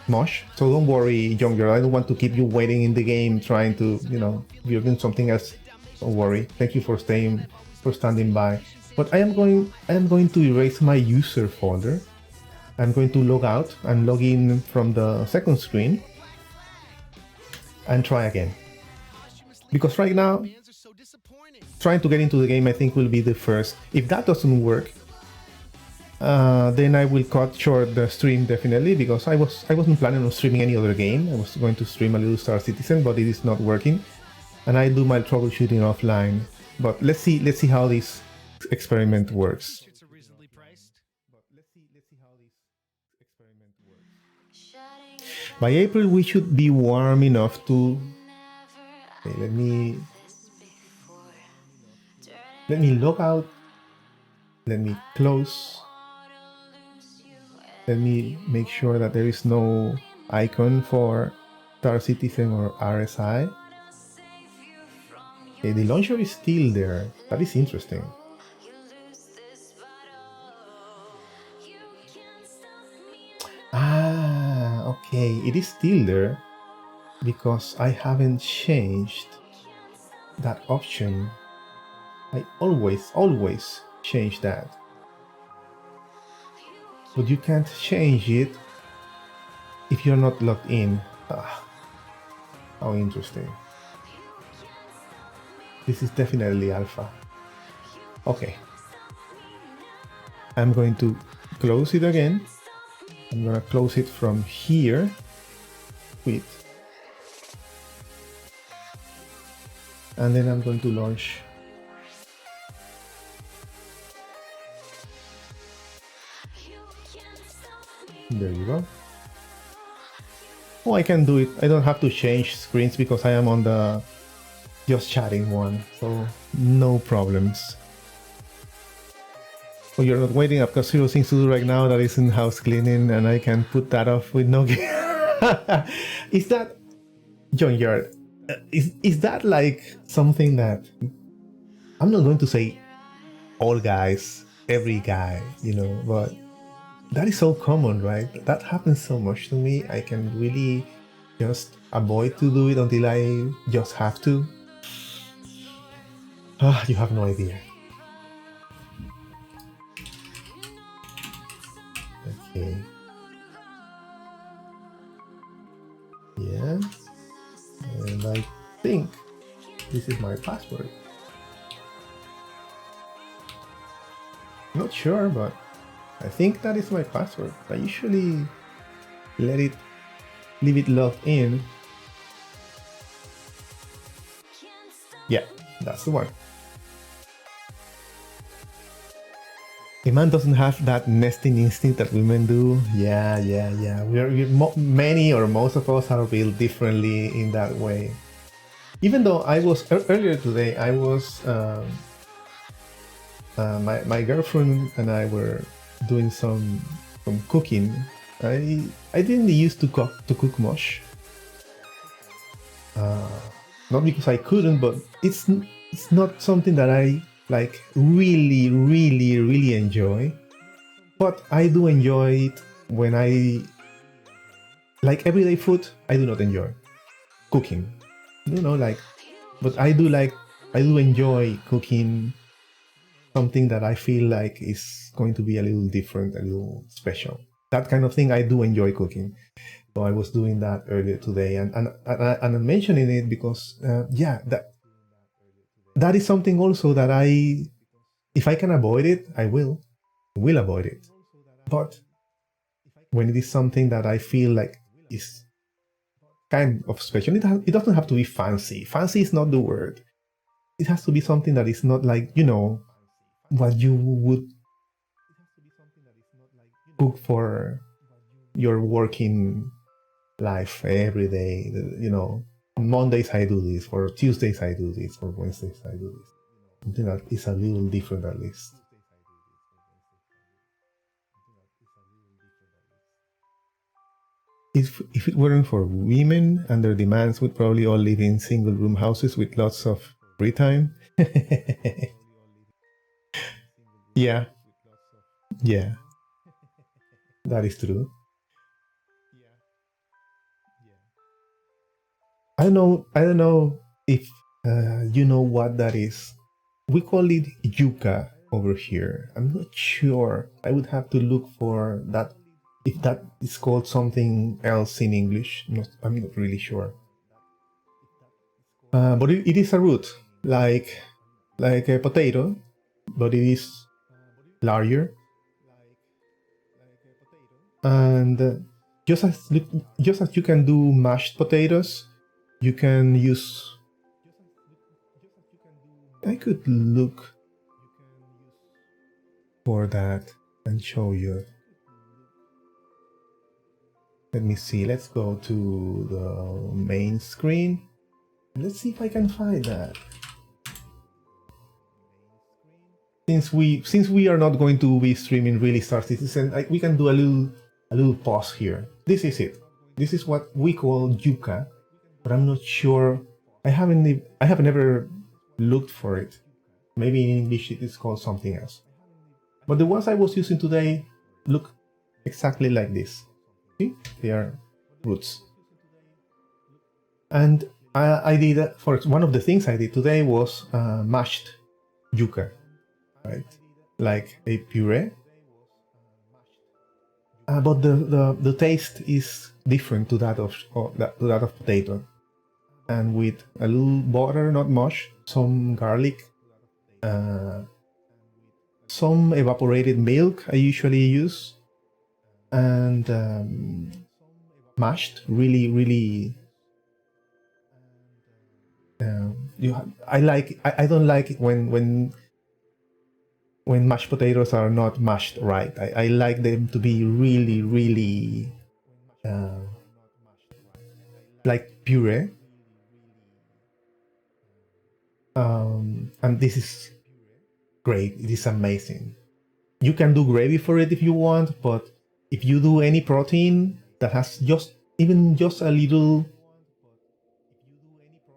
much, so don't worry, Younger. I don't want to keep you waiting in the game trying to, you know, if you're doing something else, don't worry. Thank you for standing by. But I am going to erase my user folder. I'm going to log out and log in from the second screen and try again. Because right now, trying to get into the game, I think will be the first. If that doesn't work, then I will cut short the stream definitely, because I wasn't planning on streaming any other game. I was going to stream a little Star Citizen, but it is not working, and I do my troubleshooting offline. But let's see how this experiment works. By April, we should be warm enough to. Okay, let me log out. Let me close. Let me make sure that there is no icon for Star Citizen or RSI. Okay, the launcher is still there. That is interesting. Ah, okay, it is still there because I haven't changed that option. I always change that. But you can't change it if you're not logged in. Ah, how interesting. This is definitely alpha. Okay. I'm going to close it again. I'm gonna close it from here. Quit. And then I'm going to launch. There you go. Oh, I can do it. I don't have to change screens because I am on the just chatting one, so no problems. Oh, you're not waiting. I've got 0 things to do right now that is in house cleaning, and I can put that off with no game. Is that, John Yard? Is that like something that I'm not going to say all guys, every guy, you know, but that is so common, right? That happens so much to me. I can really just avoid to do it until I just have to. Ah, you have no idea. Okay. Yes. And I think this is my password. Not sure, but I think that is my password. I usually leave it logged in. Yeah, that's the one. A man doesn't have that nesting instinct that women do. Yeah. Many or most of us are built differently in that way. Even though I was earlier today, I was my girlfriend and I were doing some cooking. I didn't used to cook much. Not because I couldn't, but it's not something that I like really enjoy. But I do enjoy it when I like everyday food. I do not enjoy cooking, but I do enjoy cooking something that I feel like is going to be a little different, a little special. That kind of thing I do enjoy cooking. So I was doing that earlier today, and I'm mentioning it because that is something also that if I can avoid it, I will avoid it. But when it is something that I feel like is kind of special, it doesn't have to be fancy. Fancy is not the word. It has to be something that is not like, what you would cook for your working life every day. Mondays I do this, for Tuesdays I do this, for Wednesdays I do this. Something that is a little different at least. If it weren't for women and their demands, we'd probably all live in single room houses with lots of free time. Yeah. That is true. I don't know if you know what that is. We call it yuca over here. I'm not sure. I would have to look for that, if that is called something else in English. I'm not really sure. But it is a root, like a potato, but it is larger. And just as you can do mashed potatoes, you can use. I could look for that and show you. Let me see. Let's go to the main screen. Let's see if I can find that. Since we are not going to be streaming really Star Citizen, we can do a little pause here. This is it. This is what we call yuca, but I'm not sure. I haven't ever looked for it. Maybe in English it is called something else. But the ones I was using today look exactly like this. See? They are roots. And I did, one of the things I did today was mashed yuca, right? Like a puree. But the taste is different to that of potato. And with a little butter, not much, some garlic, some evaporated milk I usually use, and mashed, really. I don't like it when mashed potatoes are not mashed right. I like them to be really like puree. And this is great. It is amazing. You can do gravy for it if you want, but if you do any protein that has just a little,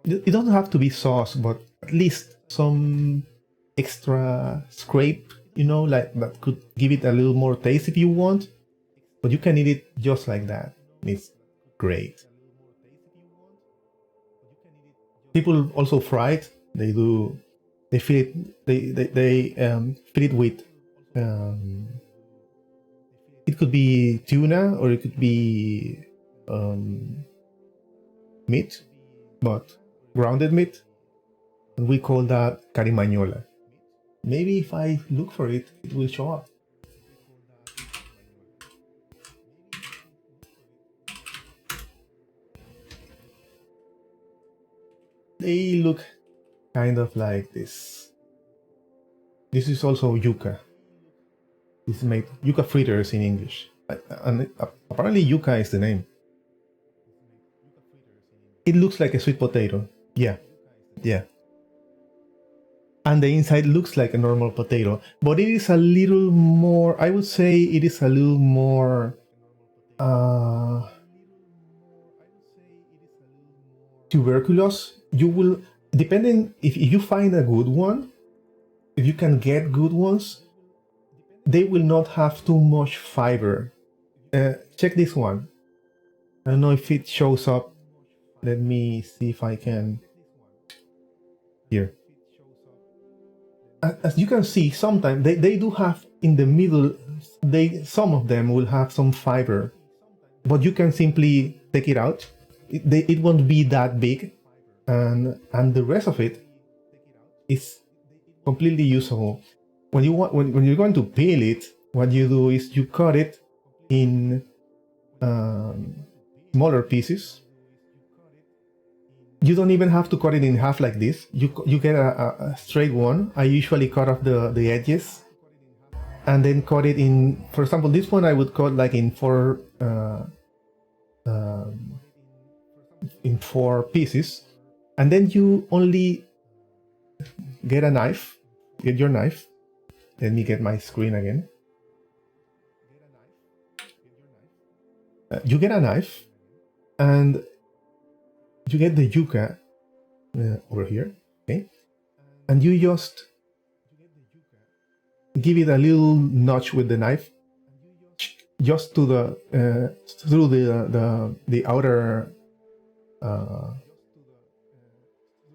it doesn't have to be sauce, but at least some extra scrape, like that could give it a little more taste if you want. But you can eat it just like that. It's great. People also fry it. They fill it. They fill it with. It could be tuna or it could be meat, but grounded meat. And we call that carimañola. Maybe if I look for it, it will show up. They look kind of like this. This is also yuca. This is made yuca fritters in English. And apparently yuca is the name. It looks like a sweet potato. Yeah, yeah. And the inside looks like a normal potato, but it is a little more, I would say it is a little more tuberculous. You will, depending, if you find a good one, if you can get good ones, they will not have too much fiber. Check this one. I don't know if it shows up. Let me see if I can. Here. As you can see, sometimes they do have in the middle, some of them will have some fiber, but you can simply take it out. It won't be that big, and the rest of it is completely usable. When you're going to peel it, what you do is you cut it in smaller pieces. You don't even have to cut it in half like this. You get a straight one. I usually cut off the edges and then cut it in. For example, this one I would cut like in four pieces, and then you only get a knife. Get your knife. Let me get my screen again. You get a knife, and you get the yuca over here, okay? And you just give it a little notch with the knife, just to the through the outer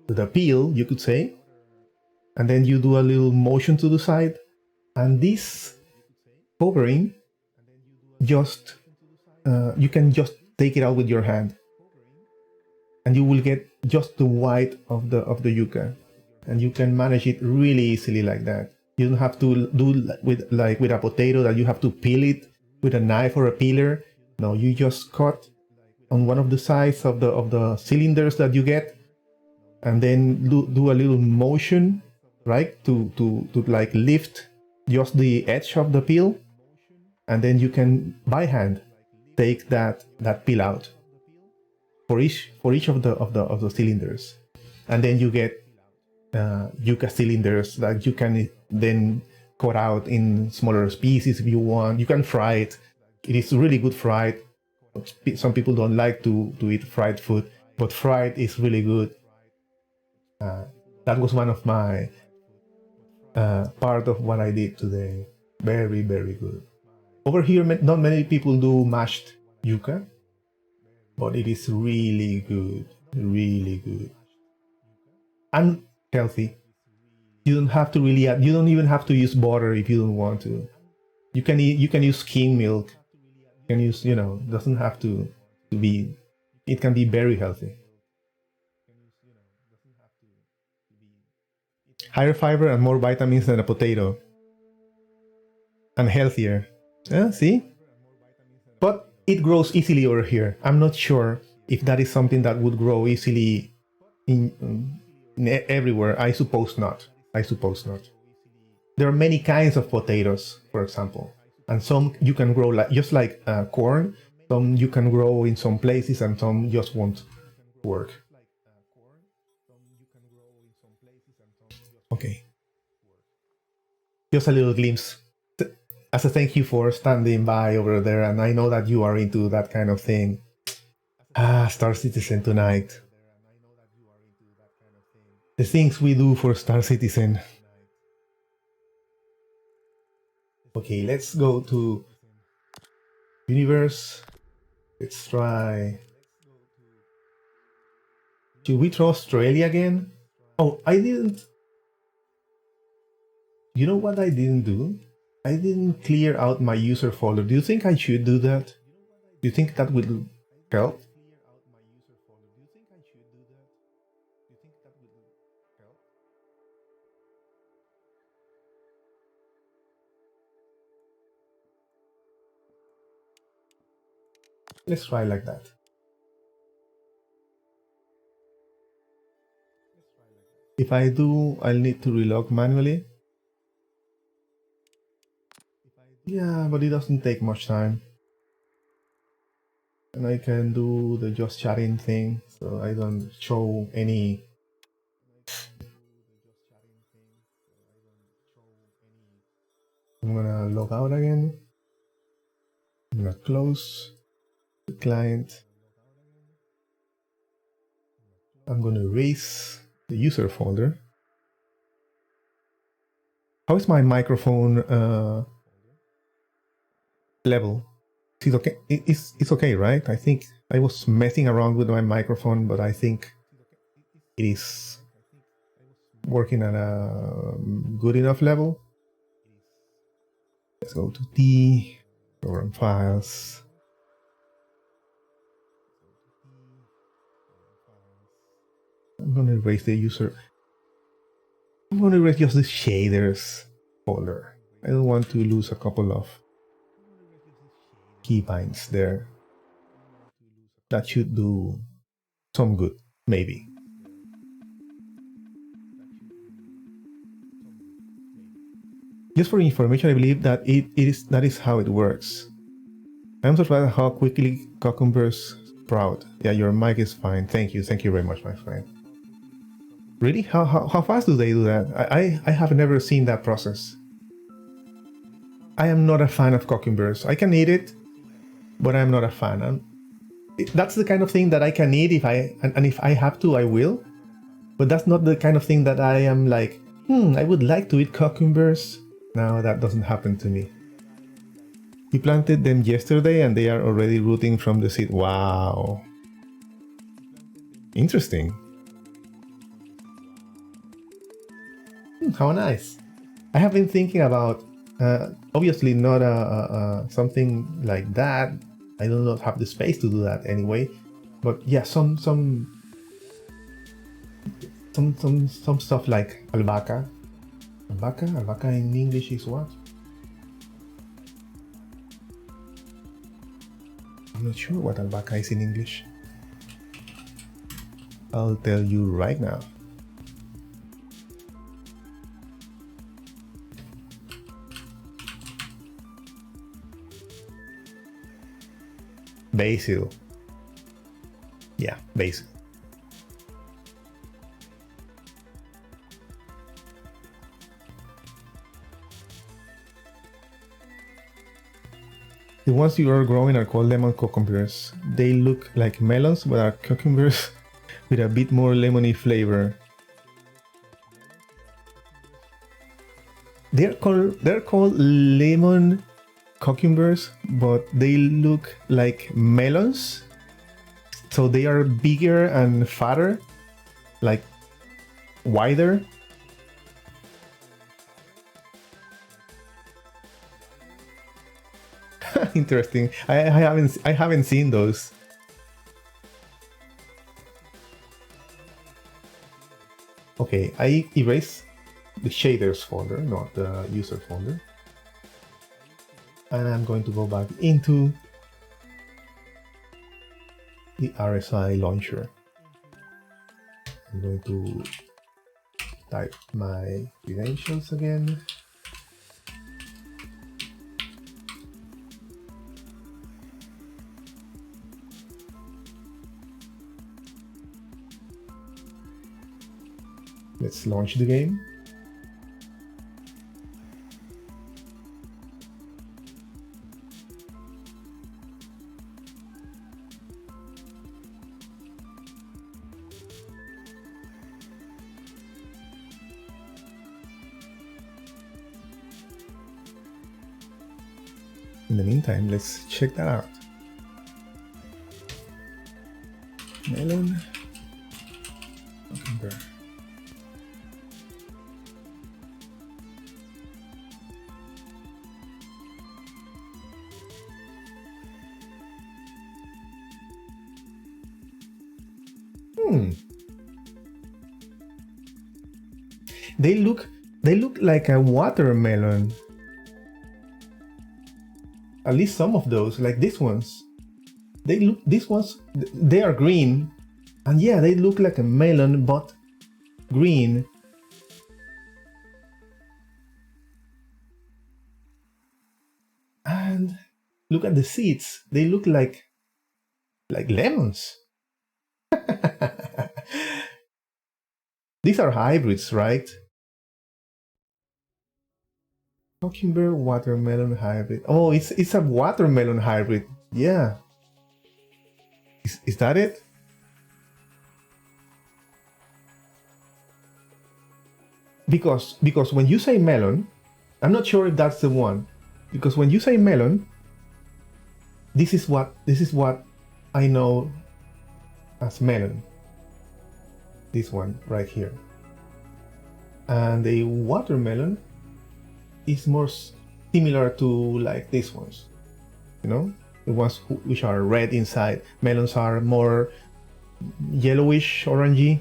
the peel, you could say, and then you do a little motion to the side, and this covering just you can just take it out with your hand, and you will get just the white of the yuca, and you can manage it really easily like that. You don't have to do with a potato that you have to peel it with a knife or a peeler. No, you just cut on one of the sides of the cylinders that you get, and then do a little motion, right, to like lift just the edge of the peel, and then you can by hand take that peel out for each of the cylinders, and then you get yuca cylinders that you can then cut out in smaller pieces if you want. You can fry it. It is really good fried. Some people don't like to eat fried food, but fried is really good. That was one of my part of what I did today. Very, very good. Over here, not many people do mashed yuca, but it is really good, really good, and healthy. You don't have to really add, you don't even have to use butter if you don't want to. You can use skim milk. You can use, doesn't have to be, it can be very healthy. Higher fiber and more vitamins than a potato. And healthier. Yeah, see? But it grows easily over here. I'm not sure if that is something that would grow easily in everywhere. I suppose not. There are many kinds of potatoes, for example, and some you can grow just like corn. Some you can grow in some places, and some just won't work. Okay, just a little glimpse as a thank you for standing by over there, and I know that you are into that kind of thing. Star Citizen tonight. The things we do for Star Citizen. Okay, let's go to universe. Let's try. Should we try Australia again? Oh, I didn't. You know what I didn't do? I didn't clear out my user folder. Do you think I should do that? Do you think that will help? Let's try like that. If I do, I'll need to relog manually. Yeah, but it doesn't take much time. And I can do the just chatting thing, so I don't show any. I'm gonna log out again. I'm gonna close the client. I'm gonna erase the user folder. How is my microphone level? Is it okay? It's okay, right? I think I was messing around with my microphone, but I think it is working at a good enough level. Let's go to D, program files. I'm gonna erase the user. I'm gonna erase just the shaders folder. I don't want to lose a couple of keybinds there. That should do some good, maybe. Just for information, I believe that that is how it works. I'm surprised how quickly cucumbers sprout. Yeah, your mic is fine. Thank you very much, my friend. Really? How fast do they do that? I have never seen that process. I am not a fan of cucumbers. I can eat it, but I'm not a fan. That's the kind of thing that I can eat if I have to, I will. But that's not the kind of thing that I am like, I would like to eat cucumbers. No, that doesn't happen to me. He planted them yesterday and they are already rooting from the seed. Wow. Interesting. How nice. I have been thinking about, obviously not something like that. I do not have the space to do that anyway. But yeah, some stuff like albahaca. Albahaca in English is what? I'm not sure what albahaca is in English. I'll tell you right now. Basil. Yeah, basil. The ones you are growing are called lemon cucumbers. They look like melons, but are cucumbers with a bit more lemony flavor. They're called lemon cucumbers, but they look like melons. So they are bigger and fatter, like wider. Interesting. I haven't seen those. Okay, I erase the shaders folder, not the user folder. And I'm going to go back into the RSI launcher. I'm going to type my credentials again. Let's launch the game. In the meantime, let's check that out. Melon. Cucumber. They look like a watermelon. At least some of those, like these ones. These ones, they are green. And yeah, they look like a melon, but green. And look at the seeds. They look like lemons. These are hybrids, right? Cucumber watermelon hybrid. Oh, it's a watermelon hybrid. Yeah. Is that it? Because when you say melon, I'm not sure if that's the one. Because when you say melon, this is what I know as melon. This one right here. And a watermelon is more similar to like these ones, you know, the ones which are red inside. Melons are more yellowish, orangey.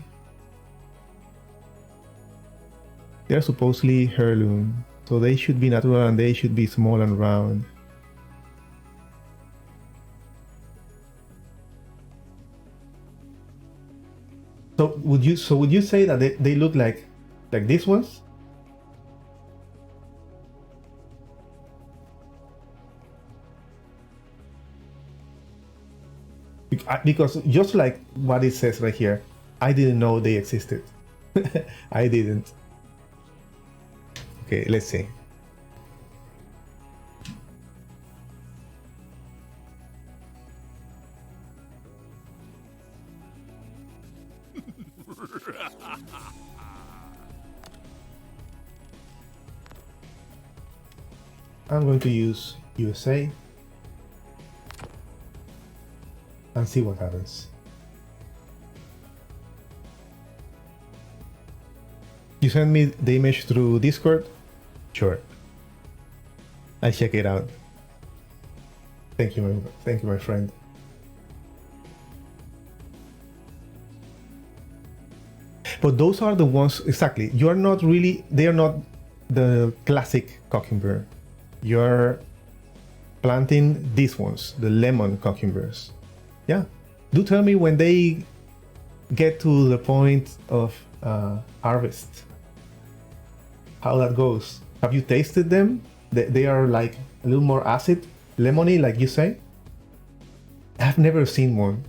They're supposedly heirloom, so they should be natural and they should be small and round. So would you say that they look like these ones? Because just like what it says right here, I didn't know they existed. I didn't. Okay, let's see. I'm going to use USA and see what happens. You send me the image through Discord? Sure. I'll check it out. Thank you, my friend. But those are the ones, exactly. You are not really, they are not the classic cucumber. You're planting these ones, the lemon cucumbers. Yeah. Do tell me when they get to the point of harvest, how that goes. Have you tasted them? They are like a little more acid, lemony, like you say. I've never seen one.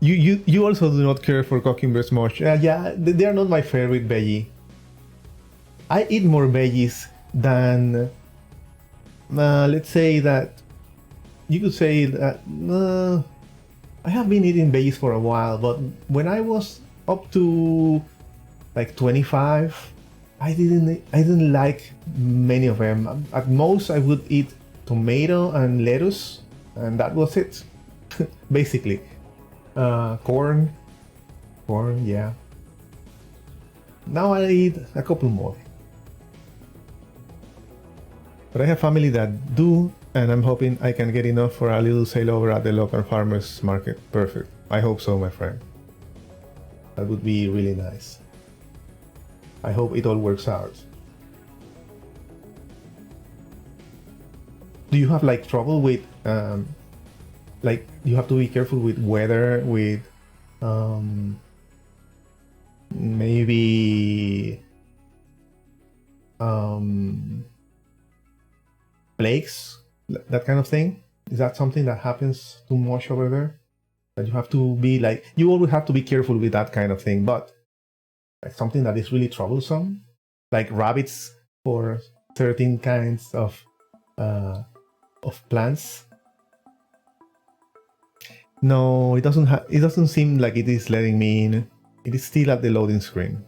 You also do not care for cucumbers much. Yeah, they are not my favorite veggie. I eat more veggies than, let's say that, you could say that, I have been eating veggies for a while, but when I was up to like 25, I didn't like many of them. At most, I would eat tomato and lettuce, and that was it, basically. Corn, yeah. Now I eat a couple more. But I have family that do, and I'm hoping I can get enough for a little sale over at the local farmers market. Perfect. I hope so, my friend. That would be really nice. I hope it all works out. Do you have like trouble with like you have to be careful with weather, with maybe plagues, that kind of thing? Is that something that happens too much over there? That you have to be like, you always have to be careful with that kind of thing, but like something that is really troublesome, like rabbits for certain kinds of plants. No, it doesn't seem like it is letting me in. It is still at the loading screen.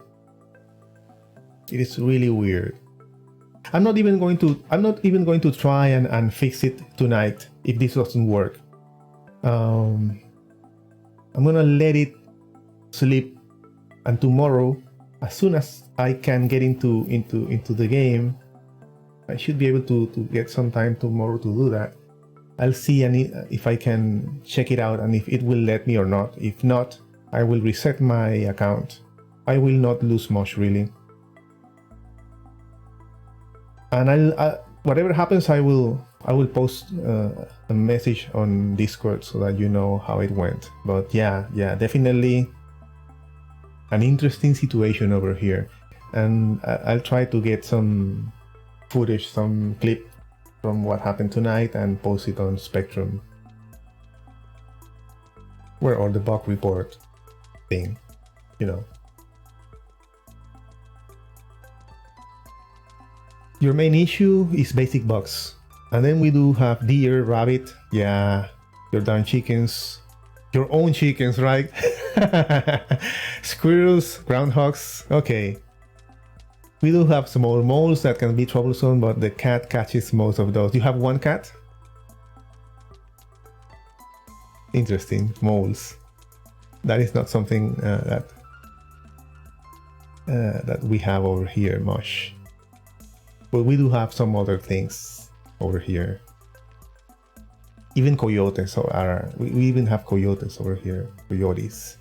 It is really weird. I'm not even going to try and fix it tonight if this doesn't work. I'm gonna let it sleep, and tomorrow, as soon as I can get into the game, I should be able to get some time tomorrow to do that. I'll see if I can check it out and if it will let me or not. If not, I will reset my account. I will not lose much, really. And whatever happens, I will post a message on Discord so that you know how it went. But yeah, definitely an interesting situation over here, and I'll try to get some footage, some clip from what happened tonight and post it on Spectrum, where all the bug report thing, you know. Your main issue is basic bugs. And then we do have deer, rabbit, yeah, your darn chickens, your own chickens, right? Squirrels, groundhogs, okay. We do have small moles that can be troublesome, but the cat catches most of those. You have one cat? Interesting, moles. That is not something that we have over here much. But we do have some other things over here. Even coyotes are. We even have coyotes over here. Coyotes.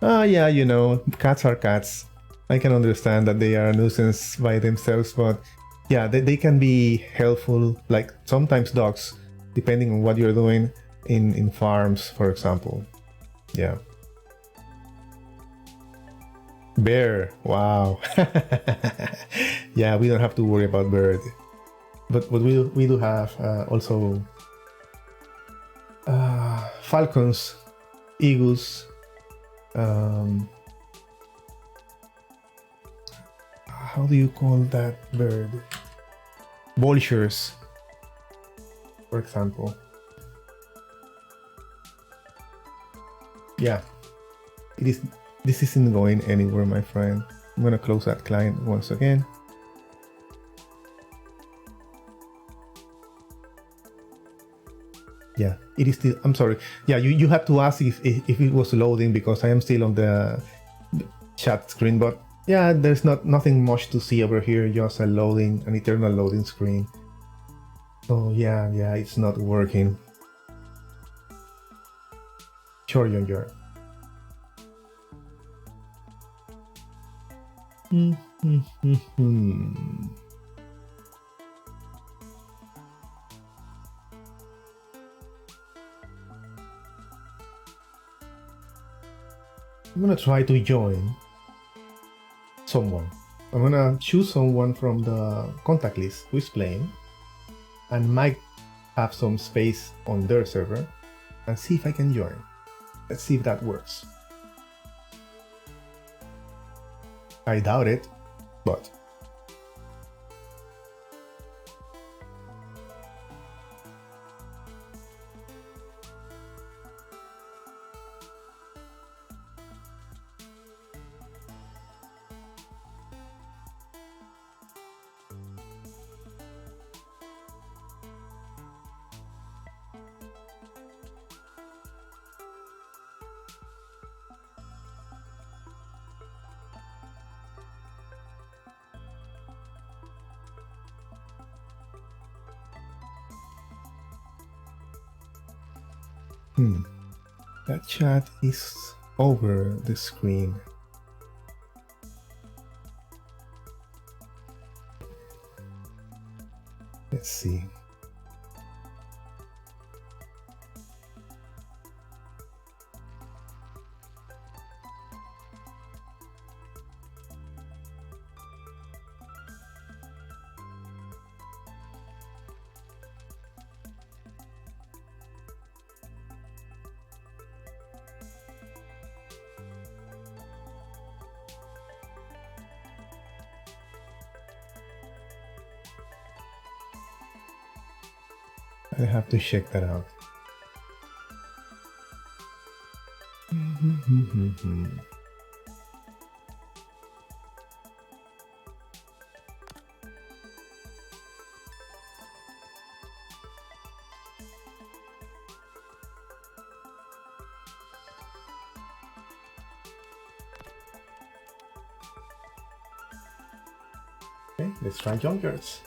Yeah, you know, cats are cats. I can understand that they are a nuisance by themselves, but yeah, they can be helpful. Like sometimes dogs, depending on what you're doing in farms, for example. Yeah. Bear, wow. Yeah, we don't have to worry about bird, but we do have also falcons, eagles, how do you call that bird? Vultures, for example. Yeah, it is. This isn't going anywhere, my friend. I'm gonna close that client once again. Yeah, it is still. I'm sorry. Yeah, you have to ask if it was loading because I am still on the chat screen. But yeah, there's nothing much to see over here. Just a loading, an eternal loading screen. So yeah, it's not working. Sure, you're. I'm gonna try to join someone. I'm gonna choose someone from the contact list who is playing and might have some space on their server and see if I can join. Let's see if that works. I doubt it, but that chat is over the screen. Let's see. I have to check that out. Okay, let's try junkers.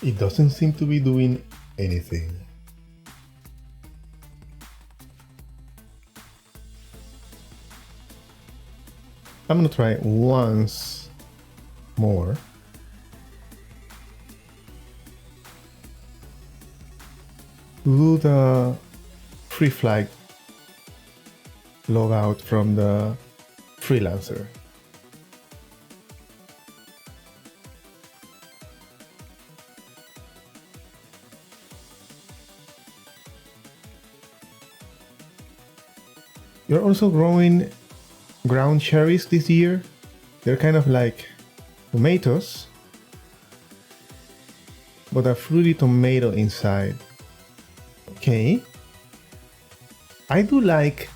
It doesn't seem to be doing anything. I'm gonna try once more. Do the free flag logout from the freelancer. You're also growing ground cherries this year. They're kind of like tomatoes, but a fruity tomato inside. Okay. I do like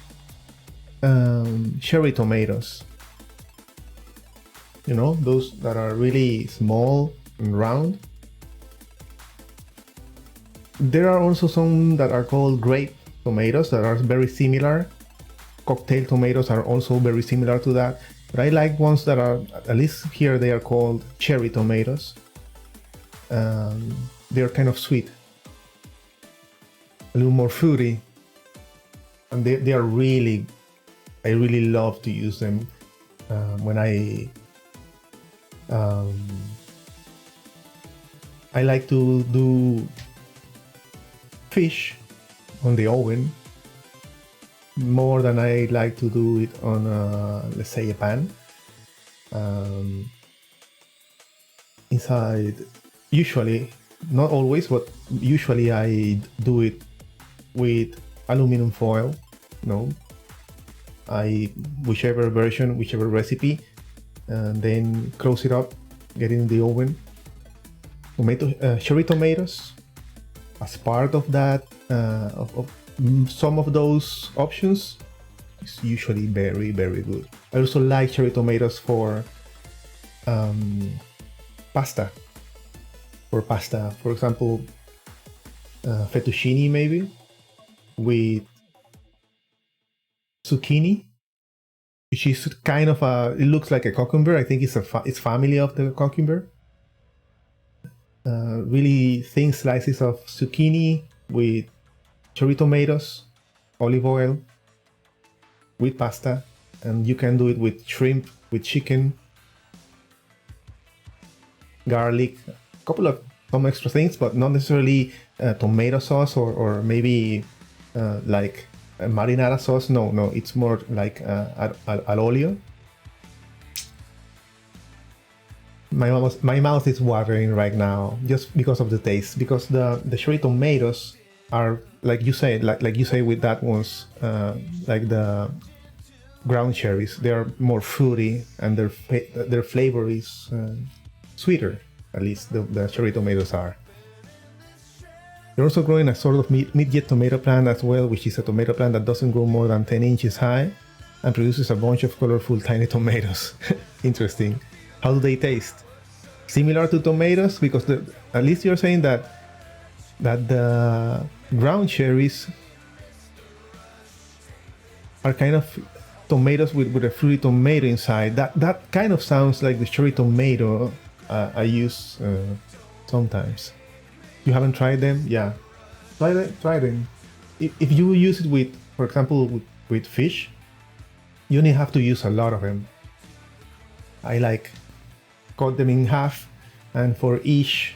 cherry tomatoes. You know, those that are really small and round. There are also some that are called grape tomatoes that are very similar. Cocktail tomatoes are also very similar to that, but I like ones that are, at least here they are called cherry tomatoes. They're kind of sweet, a little more fruity, and they are really, I really love to use them when I like to do fish on the oven more than I like to do it on, let's say, a pan. Inside, usually, not always, but usually I do it with aluminum foil. No, whichever version, whichever recipe, and then close it up, get it in the oven. Cherry tomatoes, as part of that, of some of those options, is usually very, very good. I also like cherry tomatoes for pasta. For pasta, for example, fettuccine maybe with zucchini, which is kind of it looks like a cucumber. I think it's family of the cucumber. Really thin slices of zucchini with cherry tomatoes, olive oil, with pasta, and you can do it with shrimp, with chicken, garlic, a couple of some extra things, but not necessarily tomato sauce or maybe like a marinara sauce. No, it's more like al olio. My mouth is watering right now just because of the taste, because the cherry tomatoes are, like you say, like you say with that ones, like the ground cherries, they are more fruity and their flavor is sweeter. At least the cherry tomatoes are. They're also growing a sort of mid-jet tomato plant as well, which is a tomato plant that doesn't grow more than 10 inches high and produces a bunch of colorful tiny tomatoes. Interesting. How do they taste? Similar to tomatoes, because at least you're saying that the ground cherries are kind of tomatoes with a fruity tomato inside. That kind of sounds like the cherry tomato I use sometimes. You haven't tried them? Yeah, try them. If you use it with, for example, with fish, you only have to use a lot of them. I like cut them in half, and for each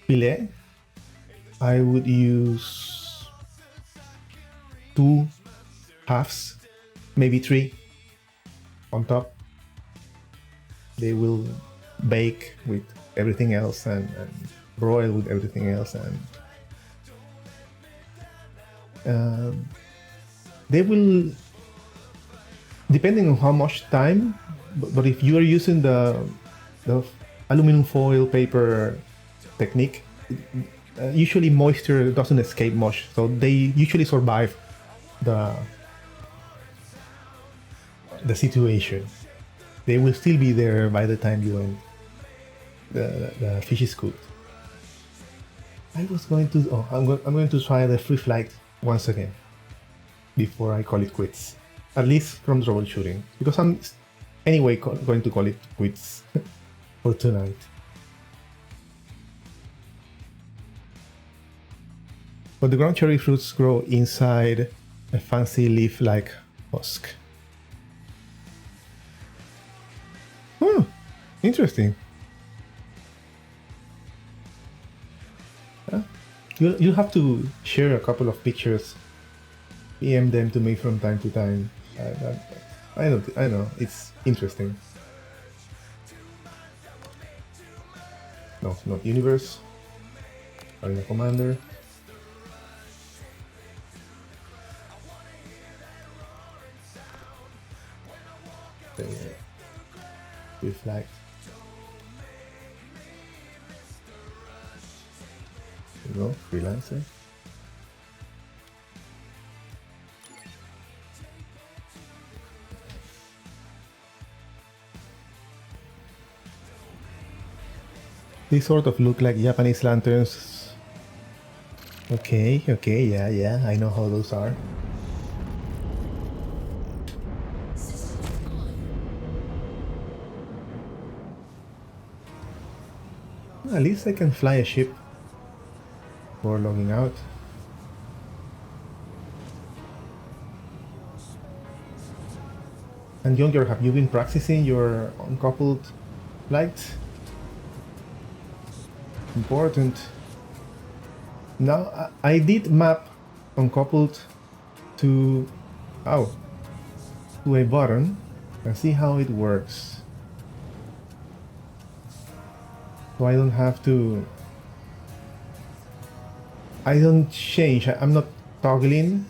fillet, I would use 2 halves, maybe 3 on top. They will bake with everything else and broil with everything else, and they will, depending on how much time, but if you are using the aluminum foil paper technique, usually moisture doesn't escape much, so they usually survive the situation. They will still be there by the time you end the fish is cooked. I was going to I'm going to try the free flight once again before I call it quits, at least from troubleshooting, because I'm anyway going to call it quits for tonight. But the ground cherry fruits grow inside a fancy leaf-like husk. Oh, interesting. You'll have to share a couple of pictures, PM them to me from time to time. I know, it's interesting. No, not universe. Arena Commander. Reflect. There you go, freelancer. These sort of look like Japanese lanterns. Okay, yeah, I know how those are. At least I can fly a ship before logging out. And Younger, have you been practicing your uncoupled flight? Important. Now, I did map uncoupled to a button and see how it works. So I don't have to. I don't change. I'm not toggling.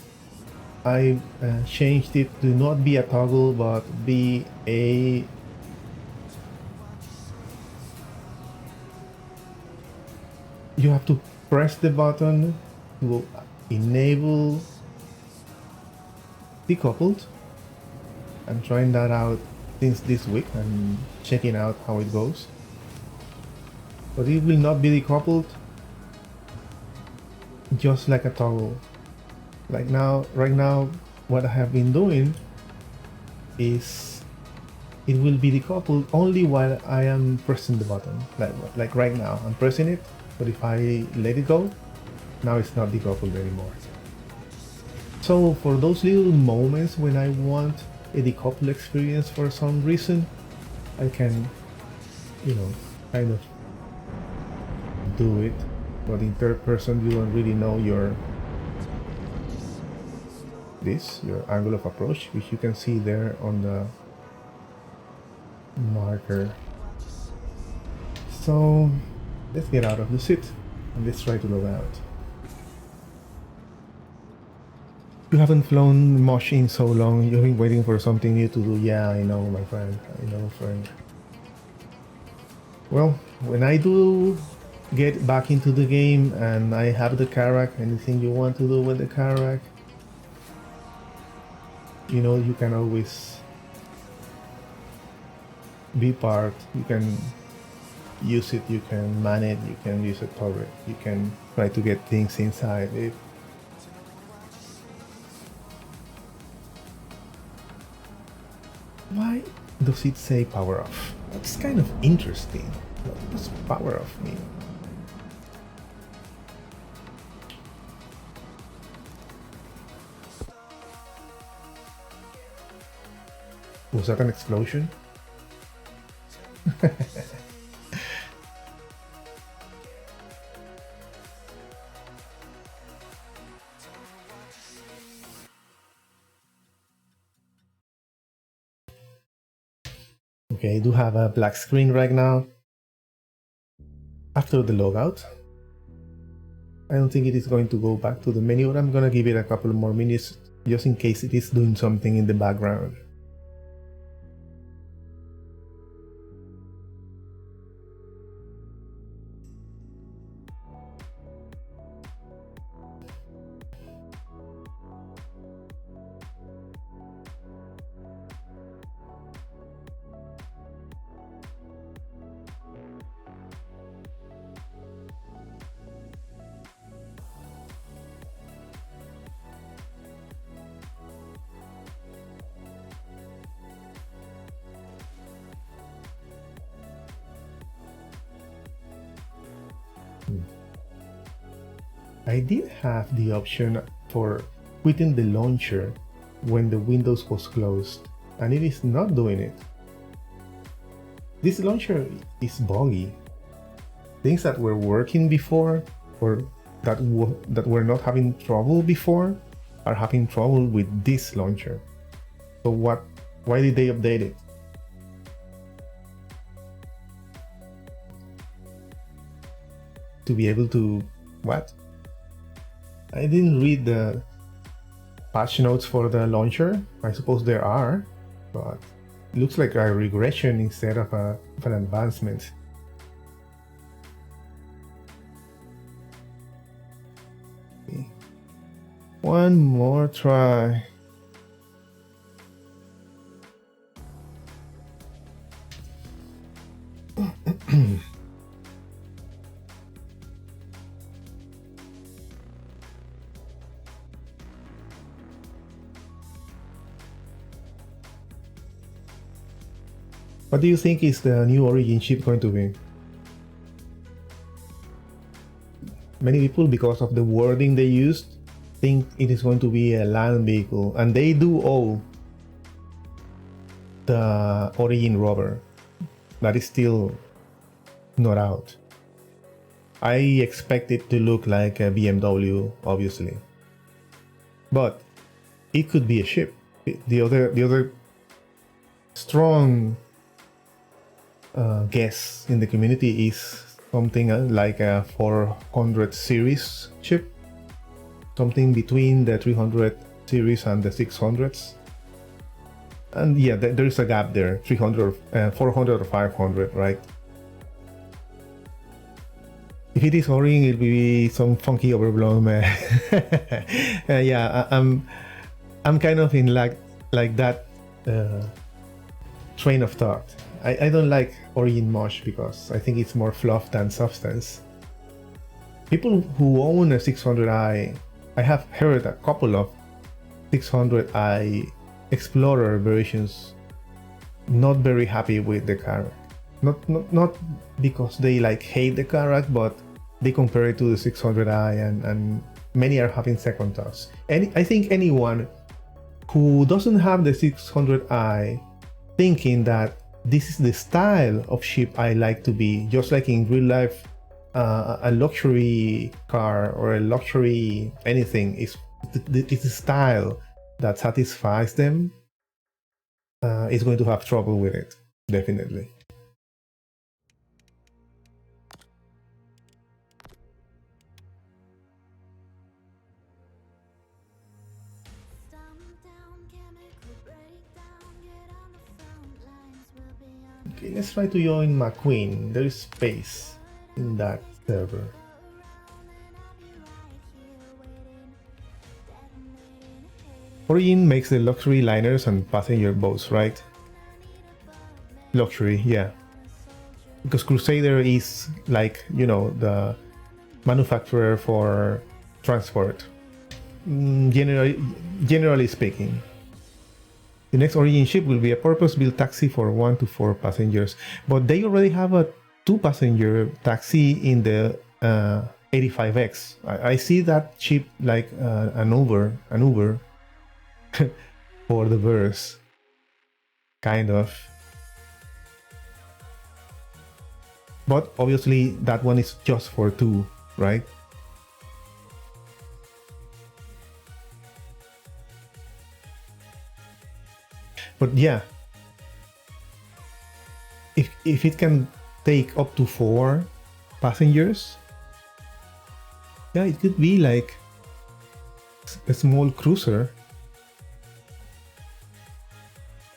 I changed it to not be a toggle, but be a. You have to press the button to enable decoupled. I'm trying that out since this week and checking out how it goes. But it will not be decoupled, just like a toggle. Right now, what I have been doing is it will be decoupled only while I am pressing the button. Like right now, I'm pressing it, but if I let it go, now it's not decoupled anymore. So for those little moments when I want a decoupled experience for some reason, I can, kind of do it. But in third person, you don't really know your angle of approach, which you can see there on the marker. So let's get out of the seat and let's try to log out. You haven't flown much in so long. You've been waiting for something new to do. Yeah, I know, my friend. I know, friend. Well, when I do get back into the game and I have the Carrack, anything you want to do with the Carrack, you can always be part. You can use it, you can man it, you can use a turret, you can try to get things inside it. Why does it say power off? That's kind of interesting. What does power off mean? Was that an explosion? Okay, I do have a black screen right now. After the logout, I don't think it is going to go back to the menu, but I'm gonna give it a couple more minutes just in case it is doing something in the background. I did have the option for quitting the launcher when the Windows was closed, and it is not doing it. This launcher is buggy. Things that were working before, or that were not having trouble before, are having trouble with this launcher. So why did they update it? To be able to, what? I didn't read the patch notes for the launcher. I suppose there are, but it looks like a regression instead of an advancement. Okay. One more try. What do you think is the new Origin chip going to be? Many people, because of the wording they used, think it is going to be a land vehicle, and they do owe the Origin rover. That is still not out. I expect it to look like a BMW, obviously, but it could be a ship. The other strong guess in the community is something like a 400 series chip, something between the 300 series and the 600s. And yeah, there is a gap there, 300, 400 or 500, right? If it is Origin, it'll be some funky overblown. Yeah, I'm kind of in like that train of thought. I don't like Origin much because I think it's more fluff than substance. People who own a 600i, I have heard a couple of 600i Explorer versions not very happy with the Carrack. Not because they like hate the Carrack, but they compare it to the 600i and many are having second thoughts. And I think anyone who doesn't have the 600i thinking that this is the style of ship I like to be, just like in real life, a luxury car or a luxury anything is it's a style that satisfies them, is going to have trouble with it, definitely. Okay, let's try to join McQueen. There is space in that server. Origin makes the luxury liners and passenger boats, right? Luxury, yeah. Because Crusader is like, you know, the manufacturer for transport. Generally speaking. The next Origin ship will be a purpose-built taxi for 1 to 4 passengers, but they already have a 2-passenger taxi in the 85X. I see that ship like an Uber for the verse, kind of. But obviously that one is just for 2, right? But yeah, if it can take up to 4 passengers, yeah, it could be like a small cruiser.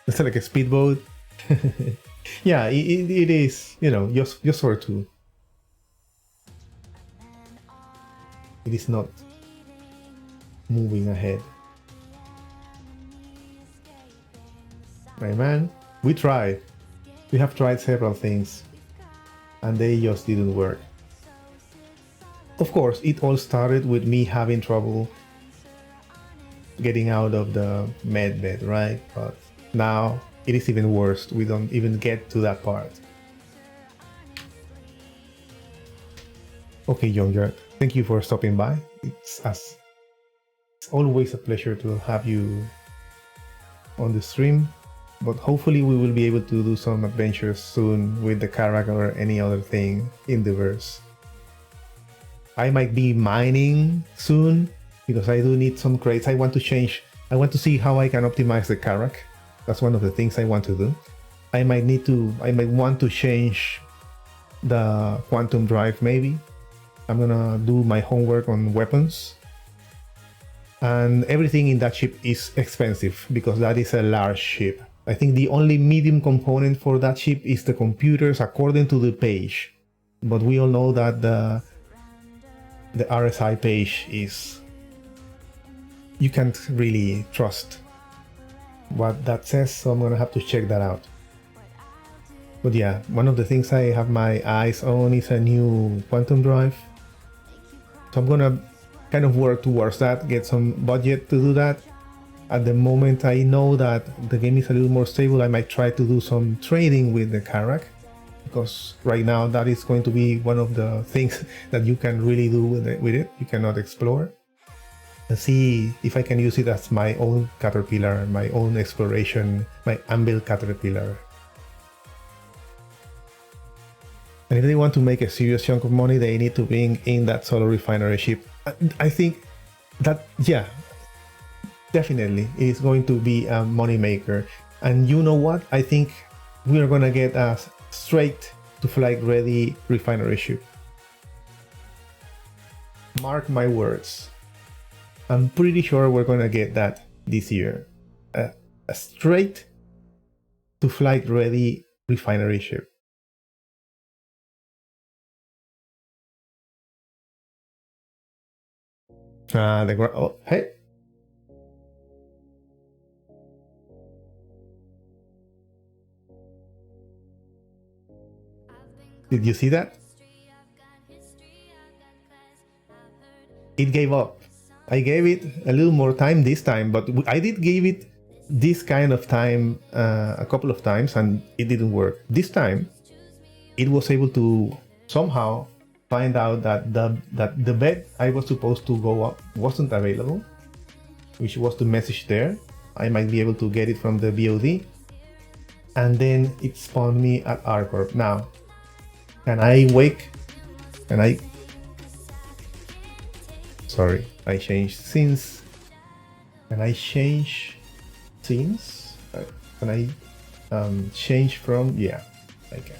It's like a speedboat. Yeah, it is, you know, just for two. It is not moving ahead. Right, man? We tried. We have tried several things and they just didn't work. Of course, it all started with me having trouble getting out of the med bed, right? But now it is even worse. We don't even get to that part. Okay, Young thank you for stopping by. It's always a pleasure to have you on the stream, but hopefully we will be able to do some adventures soon with the Carrack or any other thing in the verse. I might be mining soon because I do need some crates. I want to see how I can optimize the Carrack. That's one of the things I want to do. I might want to change the quantum drive maybe. I'm gonna do my homework on weapons. And everything in that ship is expensive because that is a large ship. I think the only medium component for that ship is the computers according to the page. But we all know that the RSI page is... you can't really trust what that says, so I'm gonna have to check that out. But yeah, one of the things I have my eyes on is a new quantum drive. So I'm gonna kind of work towards that, get some budget to do that. At the moment I know that the game is a little more stable, I might try to do some trading with the Carrack, because right now that is going to be one of the things that you can really do with it. You cannot explore. And see if I can use it as my own caterpillar, my own exploration, my anvil caterpillar. And if they want to make a serious chunk of money, they need to bring in that solar refinery ship. I think that, yeah, definitely is going to be a money maker. And you know what? I think we are going to get a straight to flight ready refinery ship. Mark my words. I'm pretty sure we're going to get that this year. A straight to flight ready refinery ship. Oh, hey. Did you see that? It gave up. I gave it a little more time this time, but I did give it this kind of time a couple of times and it didn't work. This time, it was able to somehow find out that the bed I was supposed to go up wasn't available, which was the message there. I might be able to get it from the VOD. And then it spawned me at ARCorp. Now, can I wake? Can I... Sorry, I changed scenes. Can I change scenes? Can I change from... Yeah, I can.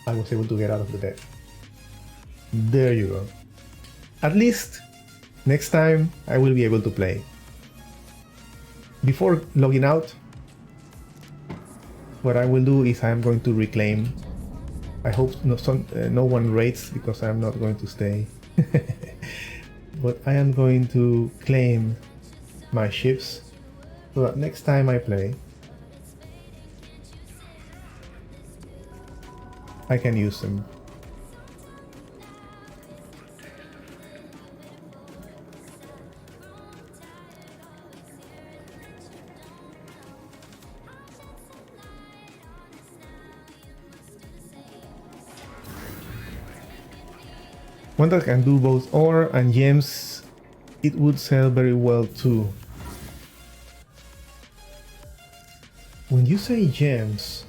I was able to get out of the bed. There you go. At least next time I will be able to play. Before logging out, what I will do is I'm going to reclaim. I hope no one raids because I'm not going to stay. But I am going to claim my ships so that next time I play, I can use them. One that can do both ore and gems, it would sell very well too. When you say gems,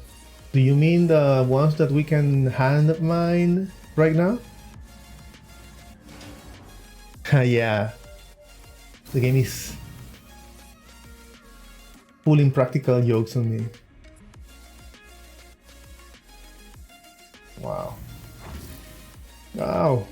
do you mean the ones that we can hand mine right now? Yeah, the game is pulling practical jokes on me. Wow. Wow.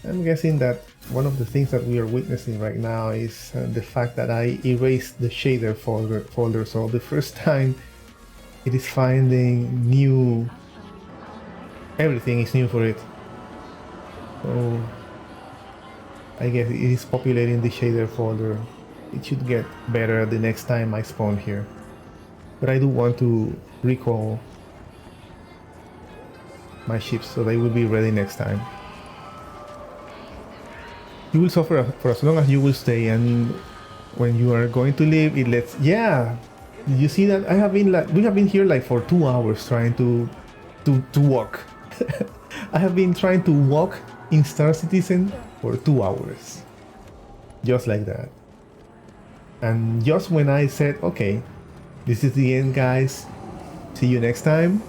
I'm guessing that one of the things that we are witnessing right now is the fact that I erased the shader folder. So the first time it is finding new, everything is new for it. So I guess it is populating the shader folder. It should get better the next time I spawn here. But I do want to recall my ships so they will be ready next time. You will suffer for as long as you will stay, and when you are going to leave, it lets. Yeah, you see that I have been we have been here like for 2 hours trying to walk. I have been trying to walk in Star Citizen for 2 hours, just like that. And just when I said, okay, this is the end, guys, see you next time.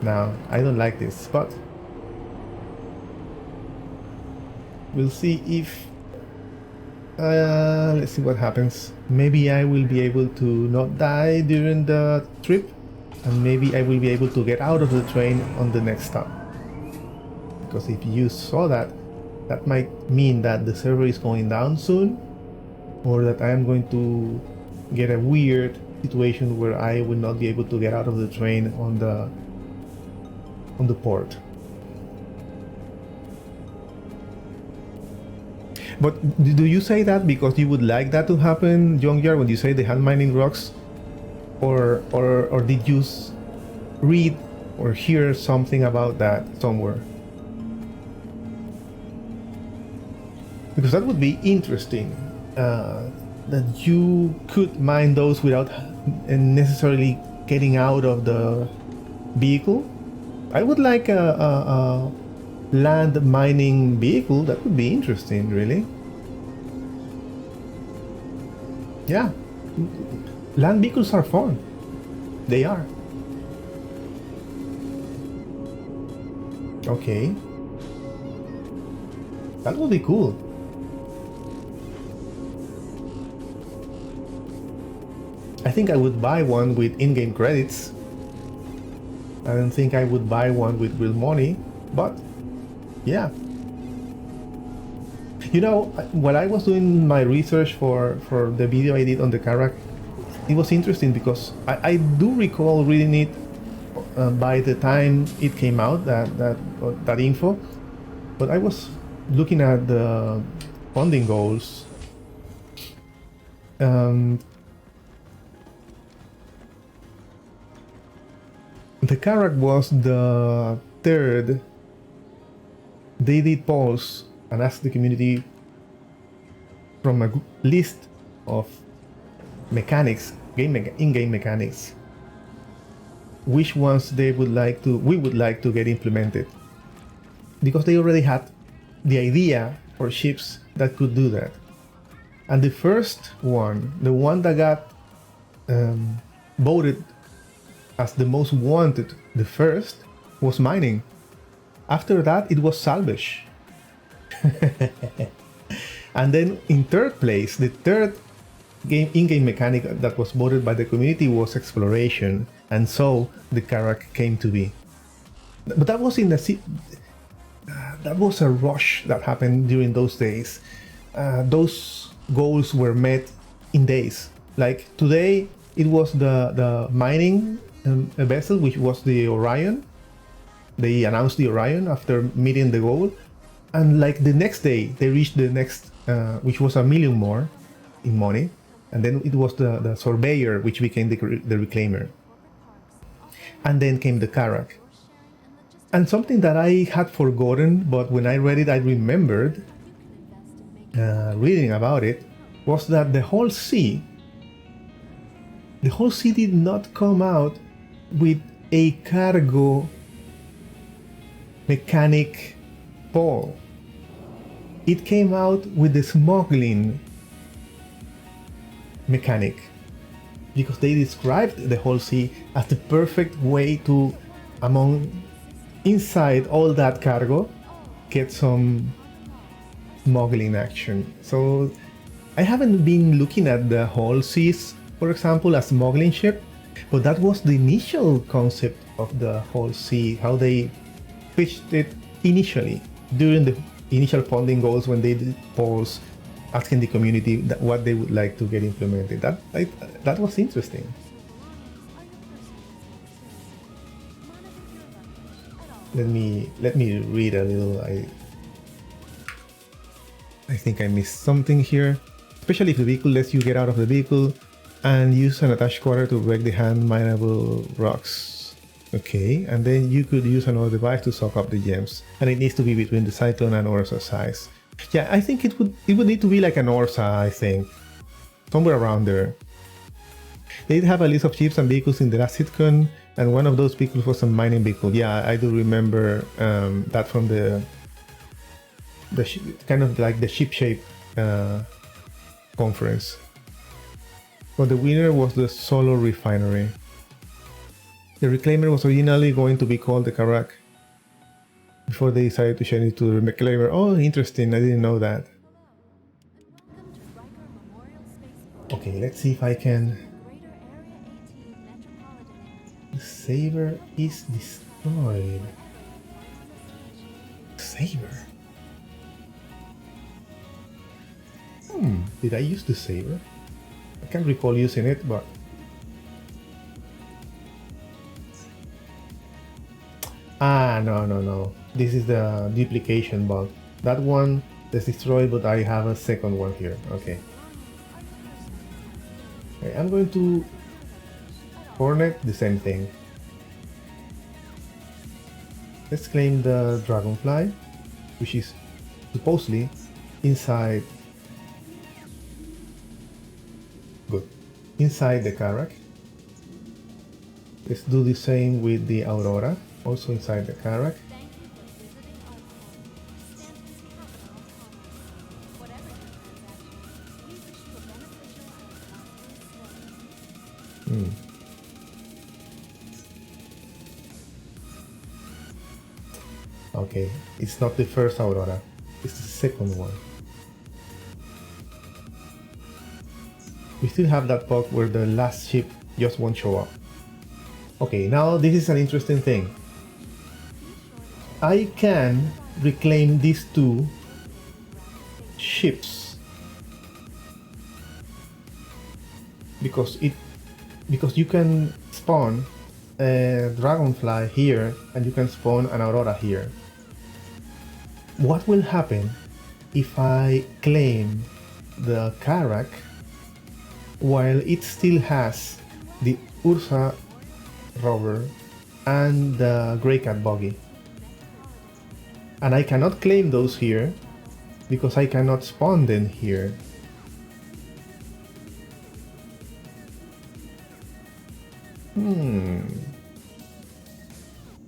Now I don't like this, but we'll see if let's see what happens. Maybe I will be able to not die during the trip, and maybe I will be able to get out of the train on the next stop. Because if you saw that, that might mean that the server is going down soon, or that I am going to get a weird situation where I will not be able to get out of the train on the port. But do you say that because you would like that to happen, Jongyar, when you say the hand mining rocks? Or did you read or hear something about that somewhere? Because that would be interesting, that you could mine those without necessarily getting out of the vehicle. I would like a land mining vehicle. That would be interesting, really. Yeah, land vehicles are fun. They are. Okay, that would be cool. I think I would buy one with in-game credits. I don't think I would buy one with real money, but yeah. You know, while I was doing my research for the video I did on the Carrack, it was interesting because I do recall reading it by the time it came out, that info, but I was looking at the funding goals. The Carrack was the third. They did polls and asked the community from a list of mechanics, in-game mechanics, which ones we would like to get implemented, because they already had the idea for ships that could do that. And the first one, the one that got voted as the most wanted, the first, was mining. After that, it was salvage. And then in third place, the third in-game mechanic that was voted by the community was exploration, and so the Carrack came to be. But that was that was a rush that happened during those days. Those goals were met in days. Like today, it was the mining vessel, which was the Orion. They announced the Orion after meeting the goal, and like the next day they reached the next, which was 1 million more in money, and then it was the Surveyor, which became the Reclaimer, and then came the Carrack. And something that I had forgotten, but when I read it I remembered reading about it, was that the whole sea did not come out with a cargo mechanic pole. It came out with the smuggling mechanic, because they described the whole sea as the perfect way to, inside all that cargo, get some smuggling action. So I haven't been looking at the whole seas, for example, a smuggling ship, but that was the initial concept of the whole sea, how they pitched it initially during the initial funding goals when they did polls asking the community what they would like to get implemented. That was interesting. Let me read a little. I think I missed something here. Especially if the vehicle lets you get out of the vehicle and use an attached quarter to break the hand mineable rocks. Okay, and then you could use another device to soak up the gems, and it needs to be between the Cyclone and Orsa size. Yeah, I think it would need to be like an Orsa, I think, somewhere around there. They did have a list of ships and vehicles in the last sitcom, and one of those vehicles was a mining vehicle. Yeah, I do remember that from the kind of like the ship shape conference. But the winner was the Solo Refinery. The Reclaimer was originally going to be called the Carrack before they decided to change it to the Reclaimer. Oh, interesting, I didn't know that. Okay, let's see if I can... The Saber is destroyed. Saber? Did I use the Saber? I can't recall using it, but... Ah, no. This is the duplication bug. That one is destroyed, but I have a second one here. Okay. Okay, I'm going to Hornet, the same thing. Let's claim the Dragonfly, which is supposedly inside... Good. Inside the Carrack. Let's do the same with the Aurora, also inside the Carrack. Okay, it's not the first Aurora, it's the second one. We still have that bug where the last ship just won't show up. Okay, now this is an interesting thing. I can reclaim these two ships because you can spawn a Dragonfly here and you can spawn an Aurora here. What will happen if I claim the Carrack while it still has the Ursa rover and the Grey Cat buggy? And I cannot claim those here because I cannot spawn them here.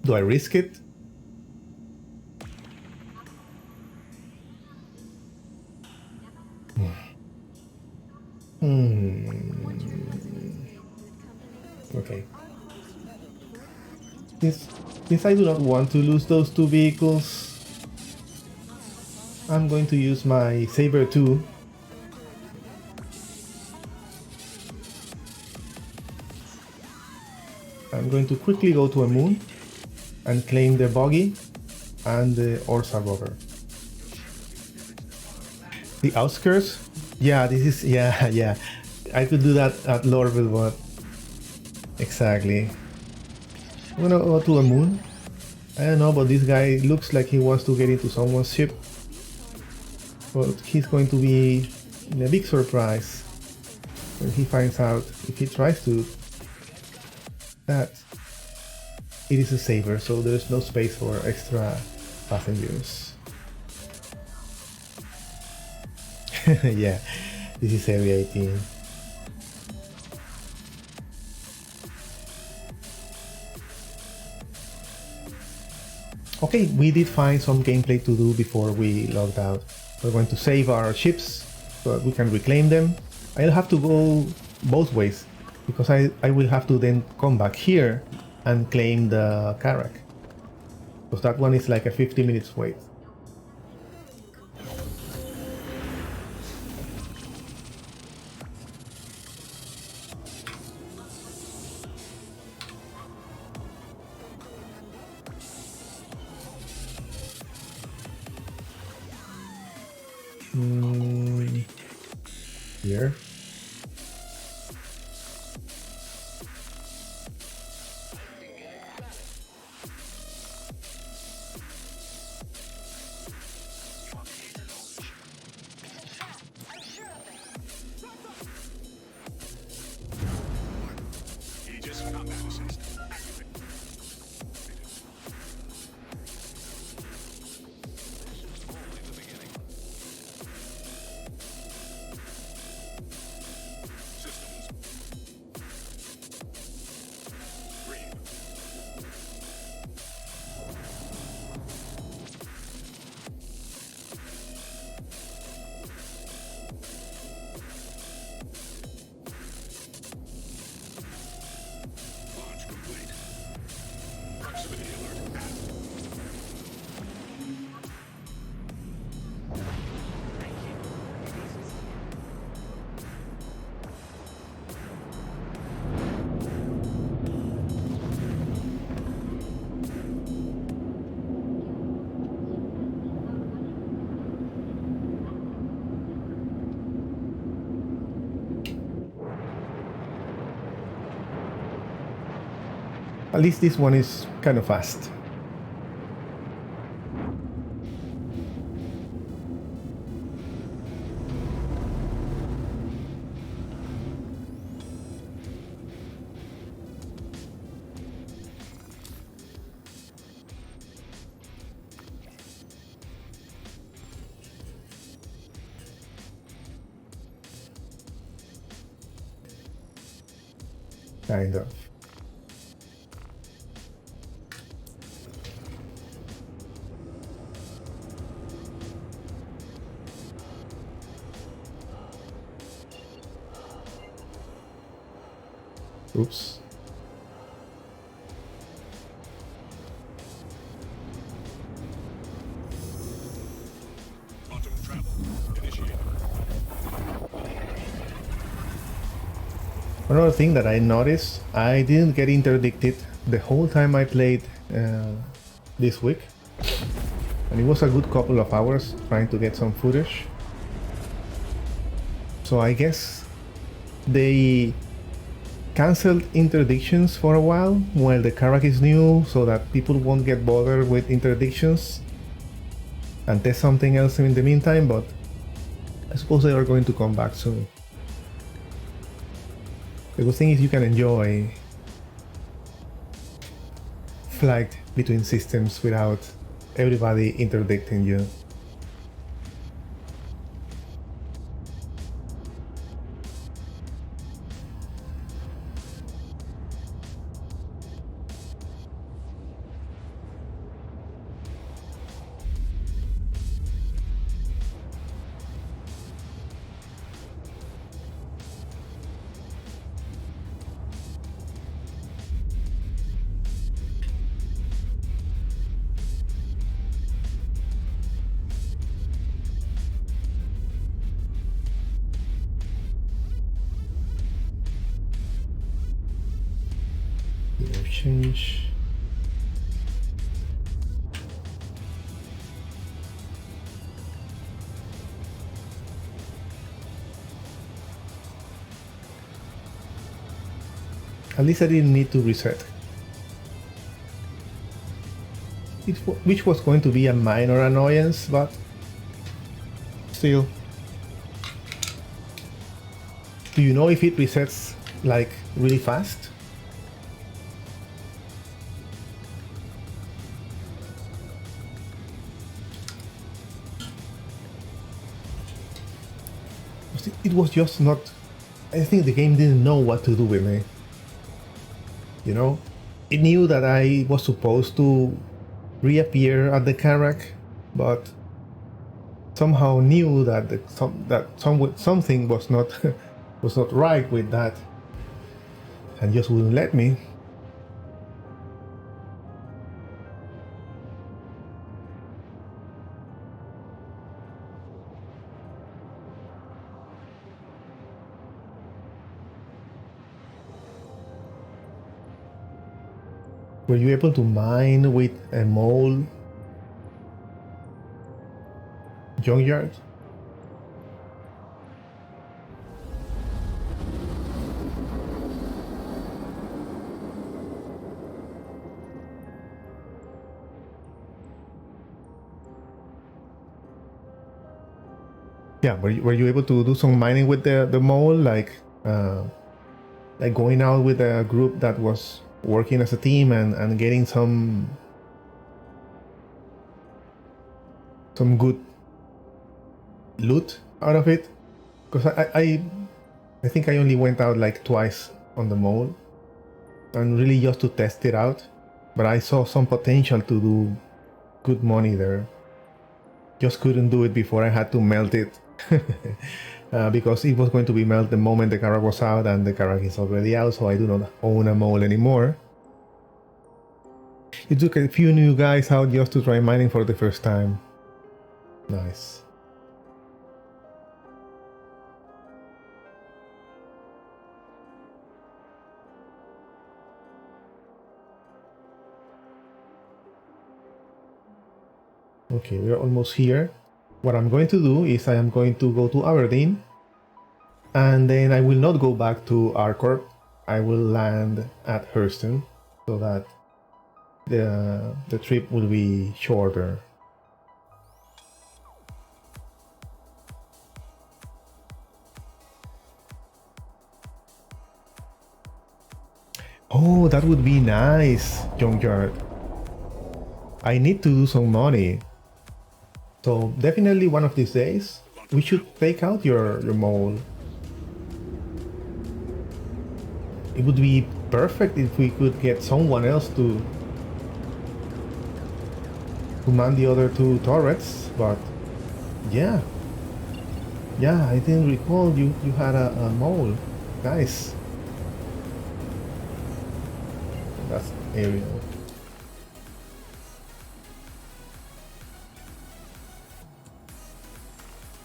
Do I risk it? Okay. Since I do not want to lose those two vehicles, I'm going to use my Saber 2. I'm going to quickly go to a moon and claim the buggy and the Orsa rover. The outskirts? Yeah, this is, yeah. I could do that at Lorville, but... Exactly. I'm gonna go to a moon. I don't know, but this guy looks like he wants to get into someone's ship. But he's going to be in a big surprise when he finds out, if he tries to, that it is a Saber, so there's no space for extra passengers. Yeah, this is Area 18. Okay, we did find some gameplay to do before we logged out. We're going to save our ships so that we can reclaim them. I'll have to go both ways because I will have to then come back here and claim the Carrack. Because that one is like a 50 minutes wait. here. Aegis combat assist. Activate. Only the beginning. Systems. Green. Launch complete. Proximity alert. At least this one is kind of fast. Kind of. Oops. Quantum travel. Initiated. Another thing that I noticed, I didn't get interdicted the whole time I played this week. And it was a good couple of hours trying to get some footage. So I guess they cancelled interdictions for a while the Carrack is new, so that people won't get bothered with interdictions and test something else in the meantime, but I suppose they are going to come back soon. The good thing is you can enjoy flight between systems without everybody interdicting you. Change. At least I didn't need to reset. Which was going to be a minor annoyance, but still. Do you know if it resets like really fast? It was just not. I think the game didn't know what to do with me. You know, it knew that I was supposed to reappear at the Carrack, but somehow knew that something was not was not right with that, and just wouldn't let me. Were you able to mine with a mole junkyard? Yeah, were you able to do some mining with the mole, like going out with a group that was working as a team and getting some good loot out of it? Because I think I only went out like twice on the mole, and really just to test it out. But I saw some potential to do good money there. Just couldn't do it before I had to melt it. Because it was going to be melted the moment the Carrack was out, and the Carrack is already out, so I do not own a mole anymore. It took a few new guys out just to try mining for the first time. Nice. Okay, we're almost here. What I'm going to do is I am going to go to Aberdeen, and then I will not go back to Arcorp. I will land at Hurston, so that the trip will be shorter. Oh, that would be nice, Junkyard. I need to do some money. So definitely one of these days, we should take out your mole. It would be perfect if we could get someone else to man the other two turrets, but yeah. Yeah, I didn't recall you had a mole. Nice. That's aerial.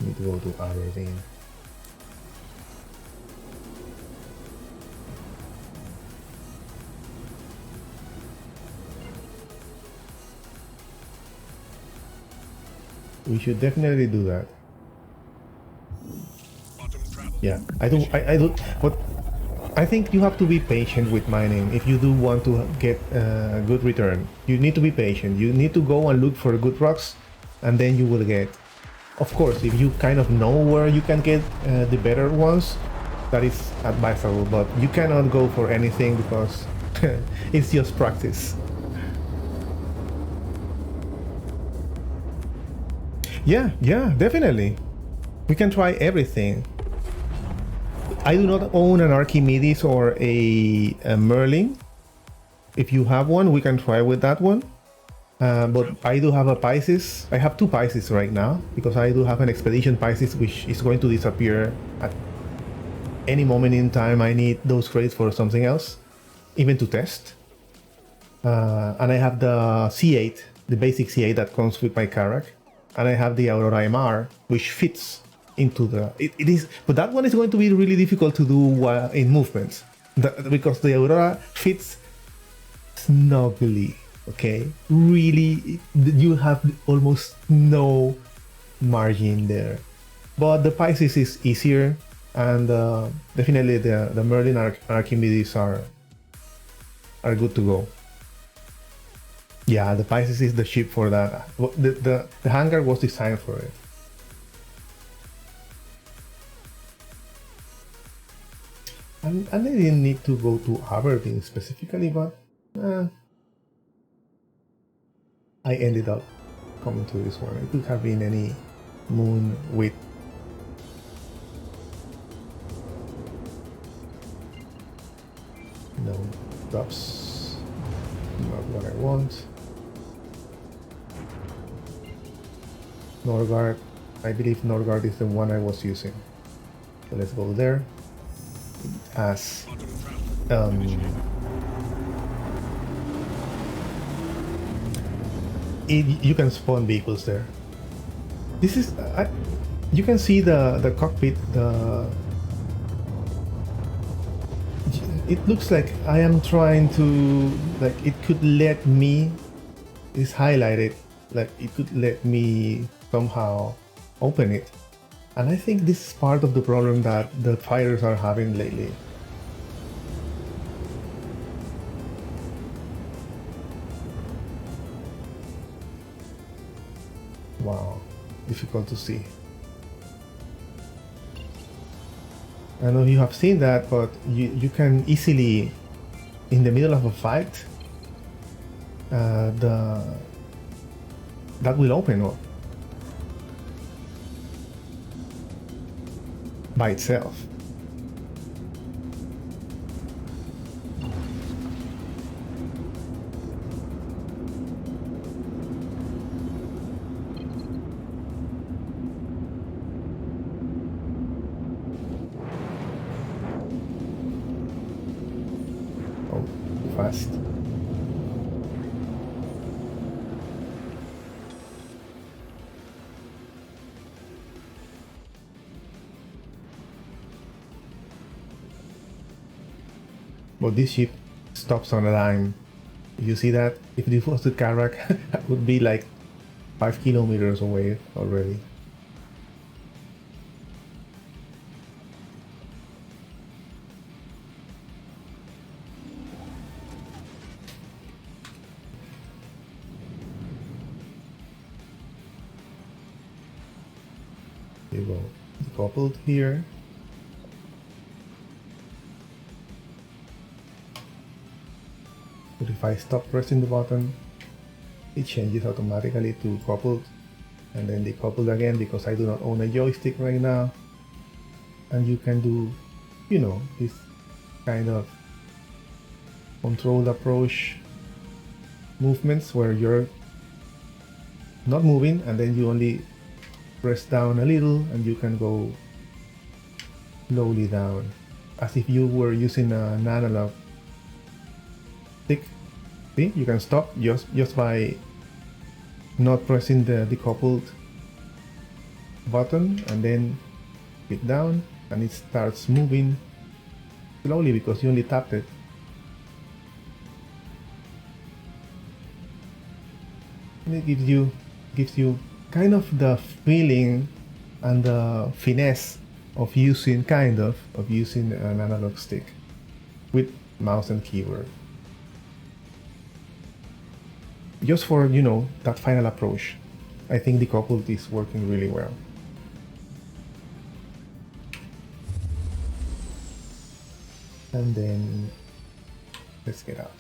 Need to go to Aberdeen. We should definitely do that. Yeah, I do. But I think you have to be patient with mining if you do want to get a good return. You need to be patient. You need to go and look for good rocks, and then you will get. Of course, if you kind of know where you can get the better ones, that is advisable. But you cannot go for anything because it's just practice. Yeah, definitely. We can try everything. I do not own an Archimedes or a Merlin. If you have one, we can try with that one. But I do have a Pisces. I have two Pisces right now because I do have an Expedition Pisces which is going to disappear at any moment in time. I need those credits for something else, even to test. And I have the C8, the basic C8 that comes with my Carrack. And I have the Aurora MR, which fits into the... It is, but that one is going to be really difficult to do in movements. Because the Aurora fits snugly, okay? Really, you have almost no margin there. But the Pisces is easier, and definitely the Merlin Archimedes are good to go. Yeah, the Pisces is the ship for that. The hangar was designed for it. And I didn't need to go to Aberdeen specifically, but I ended up coming to this one. It could have been any moon with no drops. Not what I want. Norgard. I believe Norgard is the one I was using. So let's go there. It has you can spawn vehicles there. This is you can see the cockpit. It looks like I am trying to, like, it could let me, it's highlighted, like it could let me somehow open it. And I think this is part of the problem that the fighters are having lately. Wow, difficult to see. I don't know if you have seen that, but you can easily, in the middle of a fight, that will open up by itself. Oh, fast. But this ship stops on a dime. You see that? If this was the Carrack, it would be like 5 kilometers away already. There you go. Decoupled here. But if I stop pressing the button, it changes automatically to coupled and then decoupled again because I do not own a joystick right now. And you can do, you know, this kind of controlled approach movements where you're not moving and then you only press down a little and you can go slowly down as if you were using an analog stick. See, you can stop just by not pressing the decoupled button and then click down and it starts moving slowly because you only tapped it. And it gives you kind of the feeling and the finesse of using an analog stick with mouse and keyboard. Just for, you know, that final approach, I think decoupled is working really well. And then let's get out.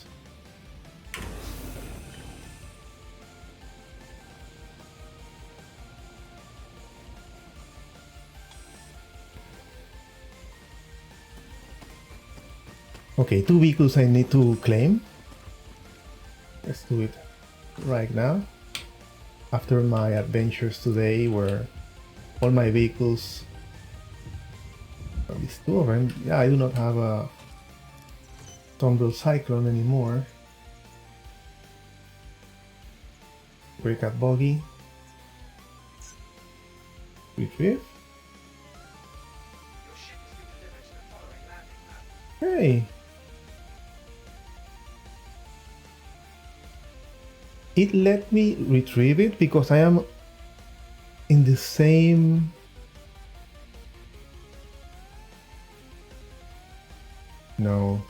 Okay, 2 vehicles I need to claim. Let's do it right now. After my adventures today where all my vehicles, at least 2 of them, yeah, I do not have a Tumble Cyclone anymore. Breakout Buggy. Retrieve. Hey! It let me retrieve it because I am in the same... No.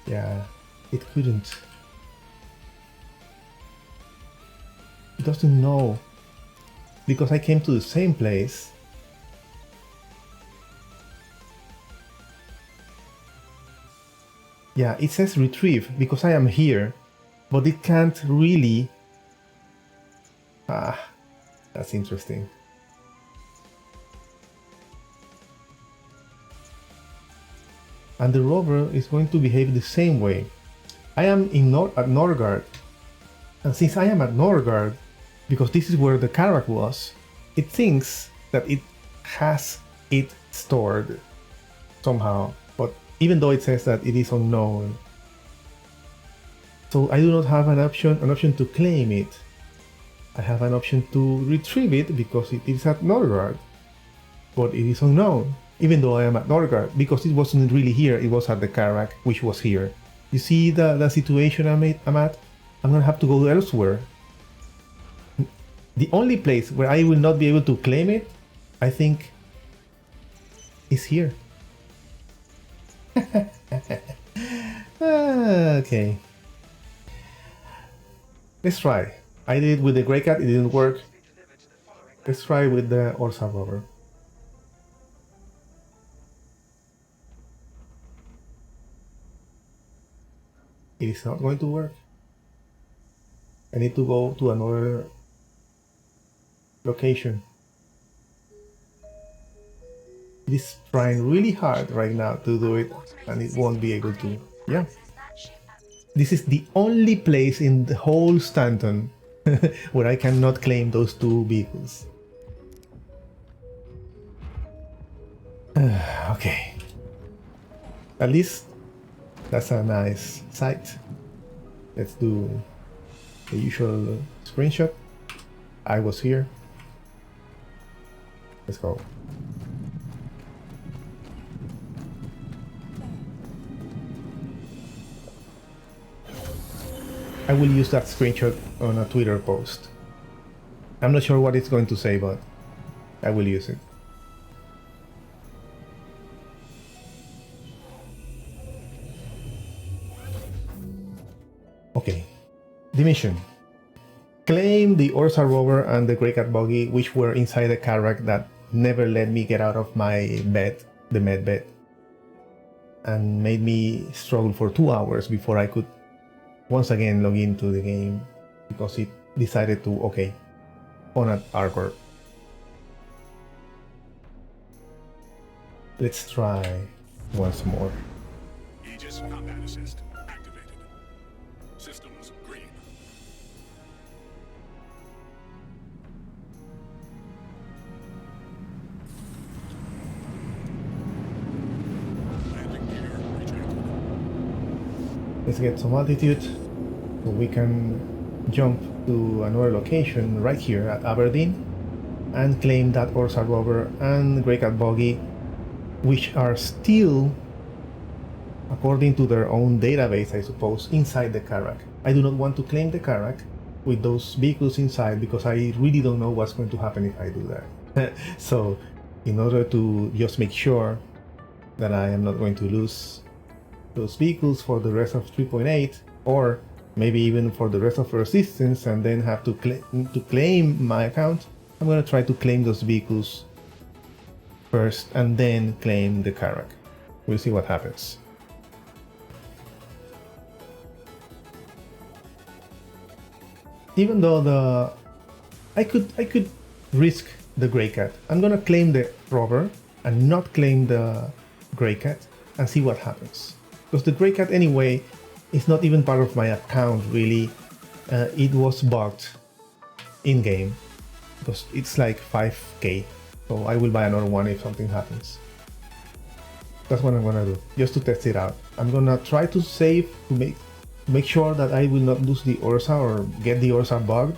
Yeah, it couldn't. It doesn't know. Because I came to the same place. Yeah, it says retrieve because I am here, but it can't really... Ah, that's interesting. And the rover is going to behave the same way. I am at Norgard, and since I am at Norgard, because this is where the Carrack was, it thinks that it has it stored somehow, but even though it says that it is unknown. So I do not have an option to claim it. I have an option to retrieve it because it is at Norgard, but it is unknown, even though I am at Norgard, because it wasn't really here, it was at the Carrack, which was here. You see the situation I'm at? I'm gonna have to go elsewhere. The only place where I will not be able to claim it, I think, is here. Okay. Let's try. I did it with the Grey Cat, it didn't work. Let's try with the Orsa rover. It is not going to work. I need to go to another location. It is trying really hard right now to do it, and it won't be able to. Yeah. This is the only place in the whole Stanton where I cannot claim those two vehicles. Okay. At least that's a nice sight. Let's do the usual screenshot. I was here. Let's go. I will use that screenshot on a Twitter post. I'm not sure what it's going to say, but I will use it. Okay, the mission. Claim the Orsa rover and the Grey Cat buggy, which were inside the Carrack that never let me get out of my bed, the med bed, and made me struggle for 2 hours before I could once again log into the game, because it decided to, okay, on an Arbor. Let's try once more. Aegis combat assist activated. Systems green. Landing gear rejected. Let's get some altitude so we can jump to another location right here at Aberdeen and claim that Orsa rover and Grey Cat buggy, which are still, according to their own database, I suppose, inside the Carrack. I do not want to claim the Carrack with those vehicles inside because I really don't know what's going to happen if I do that. So, in order to just make sure that I am not going to lose those vehicles for the rest of 3.8, or maybe even for the rest of Resistance, and then have to claim my account, I'm going to try to claim those vehicles first and then claim the Carrack. We'll see what happens. Even though I could risk the Grey Cat. I'm gonna claim the rover and not claim the Grey Cat and see what happens. Because the Grey Cat anyway is not even part of my account really. It was bugged in game because it's like 5k. So I will buy another one if something happens. That's what I'm gonna do, just to test it out. I'm gonna try to save to make sure that I will not lose the Orsa or get the Orsa bugged,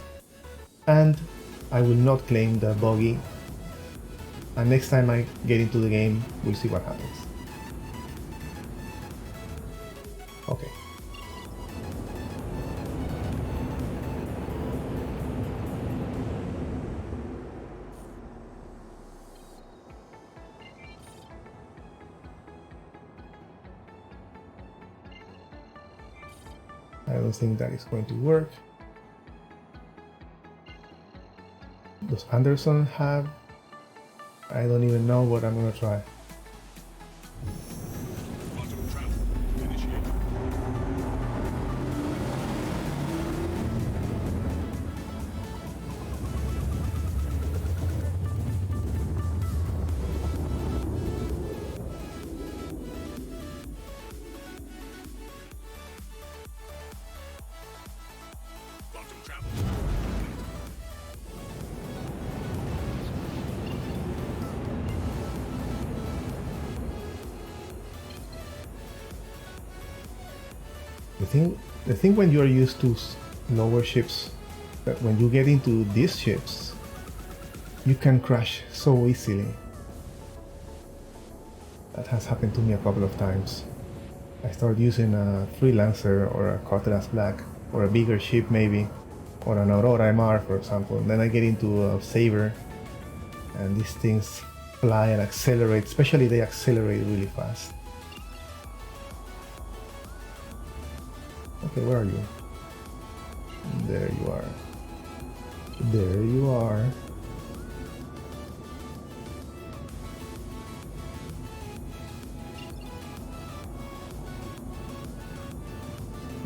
and I will not claim the buggy. And next time I get into the game, we'll see what happens. Okay. I don't think that is going to work. Does Anderson have? I don't even know what I'm gonna try. Quantum travel initiated. Quantum travel. The thing when you are used to lower ships, that when you get into these ships, you can crash so easily. That has happened to me a couple of times. I start using a Freelancer or a Cutlass Black or a bigger ship maybe, or an Aurora MR for example, and then I get into a Saber and these things fly and accelerate, especially they accelerate really fast. Okay, where are you? There you are. There you are.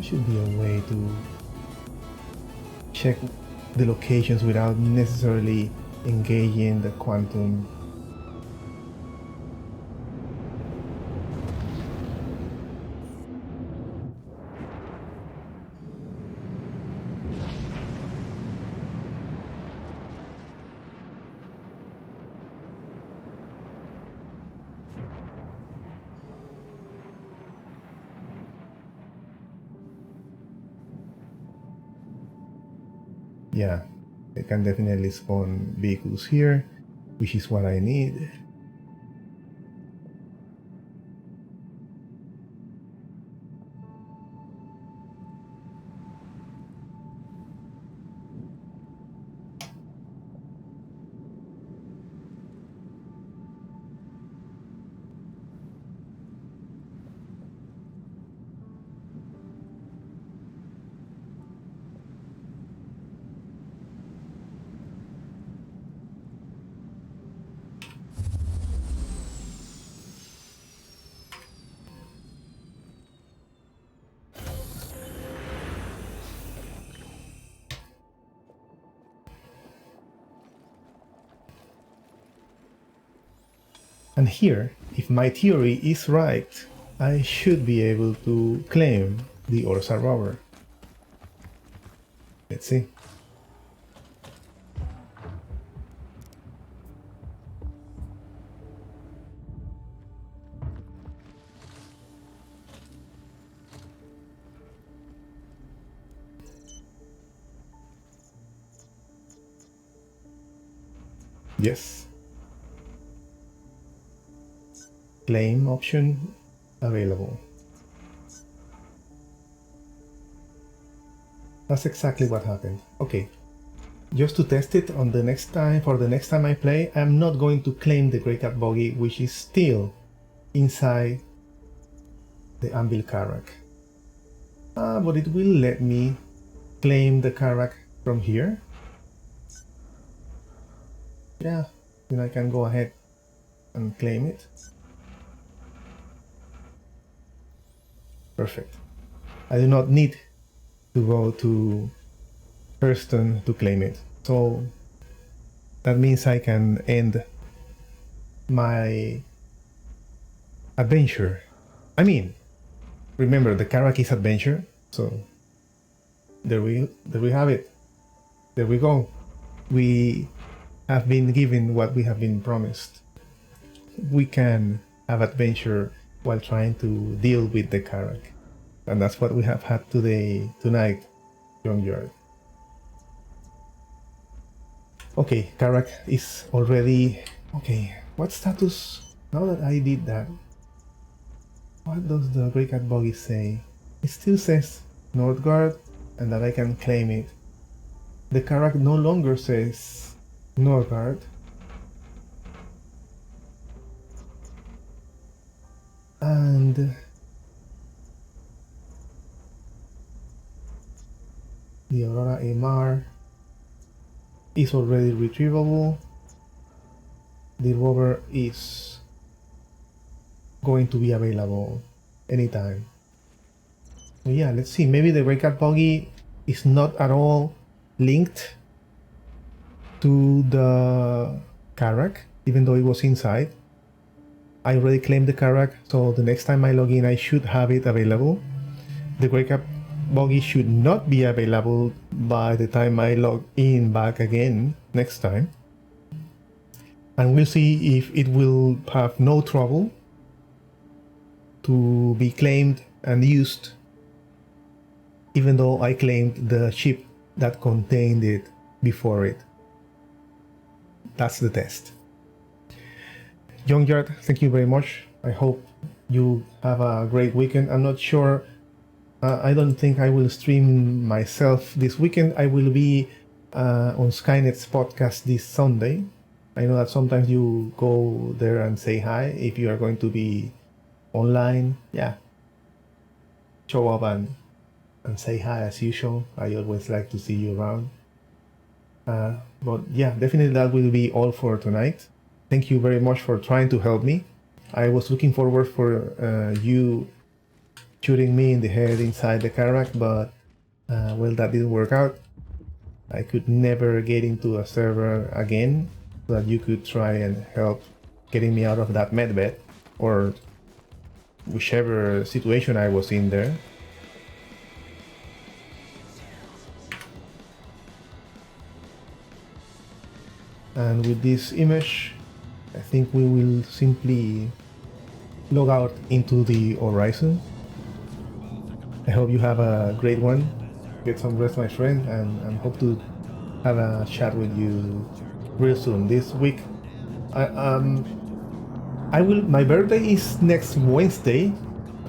Should be a way to check the locations without necessarily engaging the quantum. Yeah, I can definitely spawn vehicles here, which is what I need. And here, if my theory is right, I should be able to claim the Orsa rover. Let's see. Yes. Claim option available. That's exactly what happened. Okay. Just to test it on the next time, for the next time I play, I'm not going to claim the Grey Cat Boggy, which is still inside the Anvil Carrack. But it will let me claim the Carrack from here. Yeah, then I can go ahead and claim it. Perfect. I do not need to go to Hurston to claim it. So that means I can end my adventure. I mean, remember the Carrack is adventure, so there we have it. There we go. We have been given what we have been promised. We can have adventure while trying to deal with the Carrack. And that's what we have had tonight, Junkyard. Okay, Carrack is already... Okay, what status? Now that I did that, what does the Grey Cat Boggy say? It still says Northgard and that I can claim it. The Carrack no longer says Northgard. And the Aurora MR is already retrievable. The rover is going to be available anytime. So yeah, let's see. Maybe the Grey Cat Boggy is not at all linked to the Carrack, even though it was inside. I already claimed the Carrack, so the next time I log in, I should have it available. The Grey Cat Boggy should not be available by the time I log in back again next time. And we'll see if it will have no trouble to be claimed and used, even though I claimed the ship that contained it before it. That's the test. Junkyard, thank you very much. I hope you have a great weekend. I'm not sure. I don't think I will stream myself this weekend. I will be on Skynet's podcast this Sunday. I know that sometimes you go there and say hi if you are going to be online. Yeah. Show up and say hi as usual. I always like to see you around. But yeah, definitely that will be all for tonight. Thank you very much for trying to help me. I was looking forward for you shooting me in the head inside the Carrack, but well, that didn't work out. I could never get into a server again so that you could try and help getting me out of that medbed or whichever situation I was in there. And with this image, I think we will simply log out into the horizon. I hope you have a great one. Get some rest, my friend, and hope to have a chat with you real soon. This week, I will. My birthday is next Wednesday.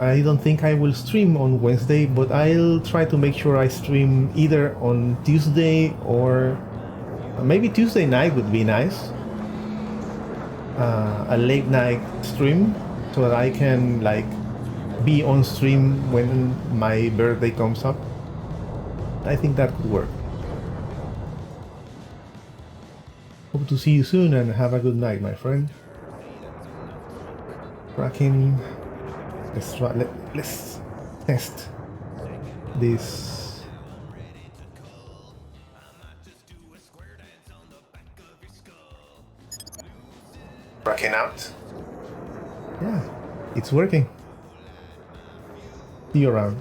I don't think I will stream on Wednesday, but I'll try to make sure I stream either on Tuesday or maybe Tuesday night would be nice. A late night stream so that I can like be on stream when my birthday comes up. I think that could work. Hope to see you soon and have a good night, my friend. Cracking. Let's test this. Cracking out. Yeah, it's working. See you around.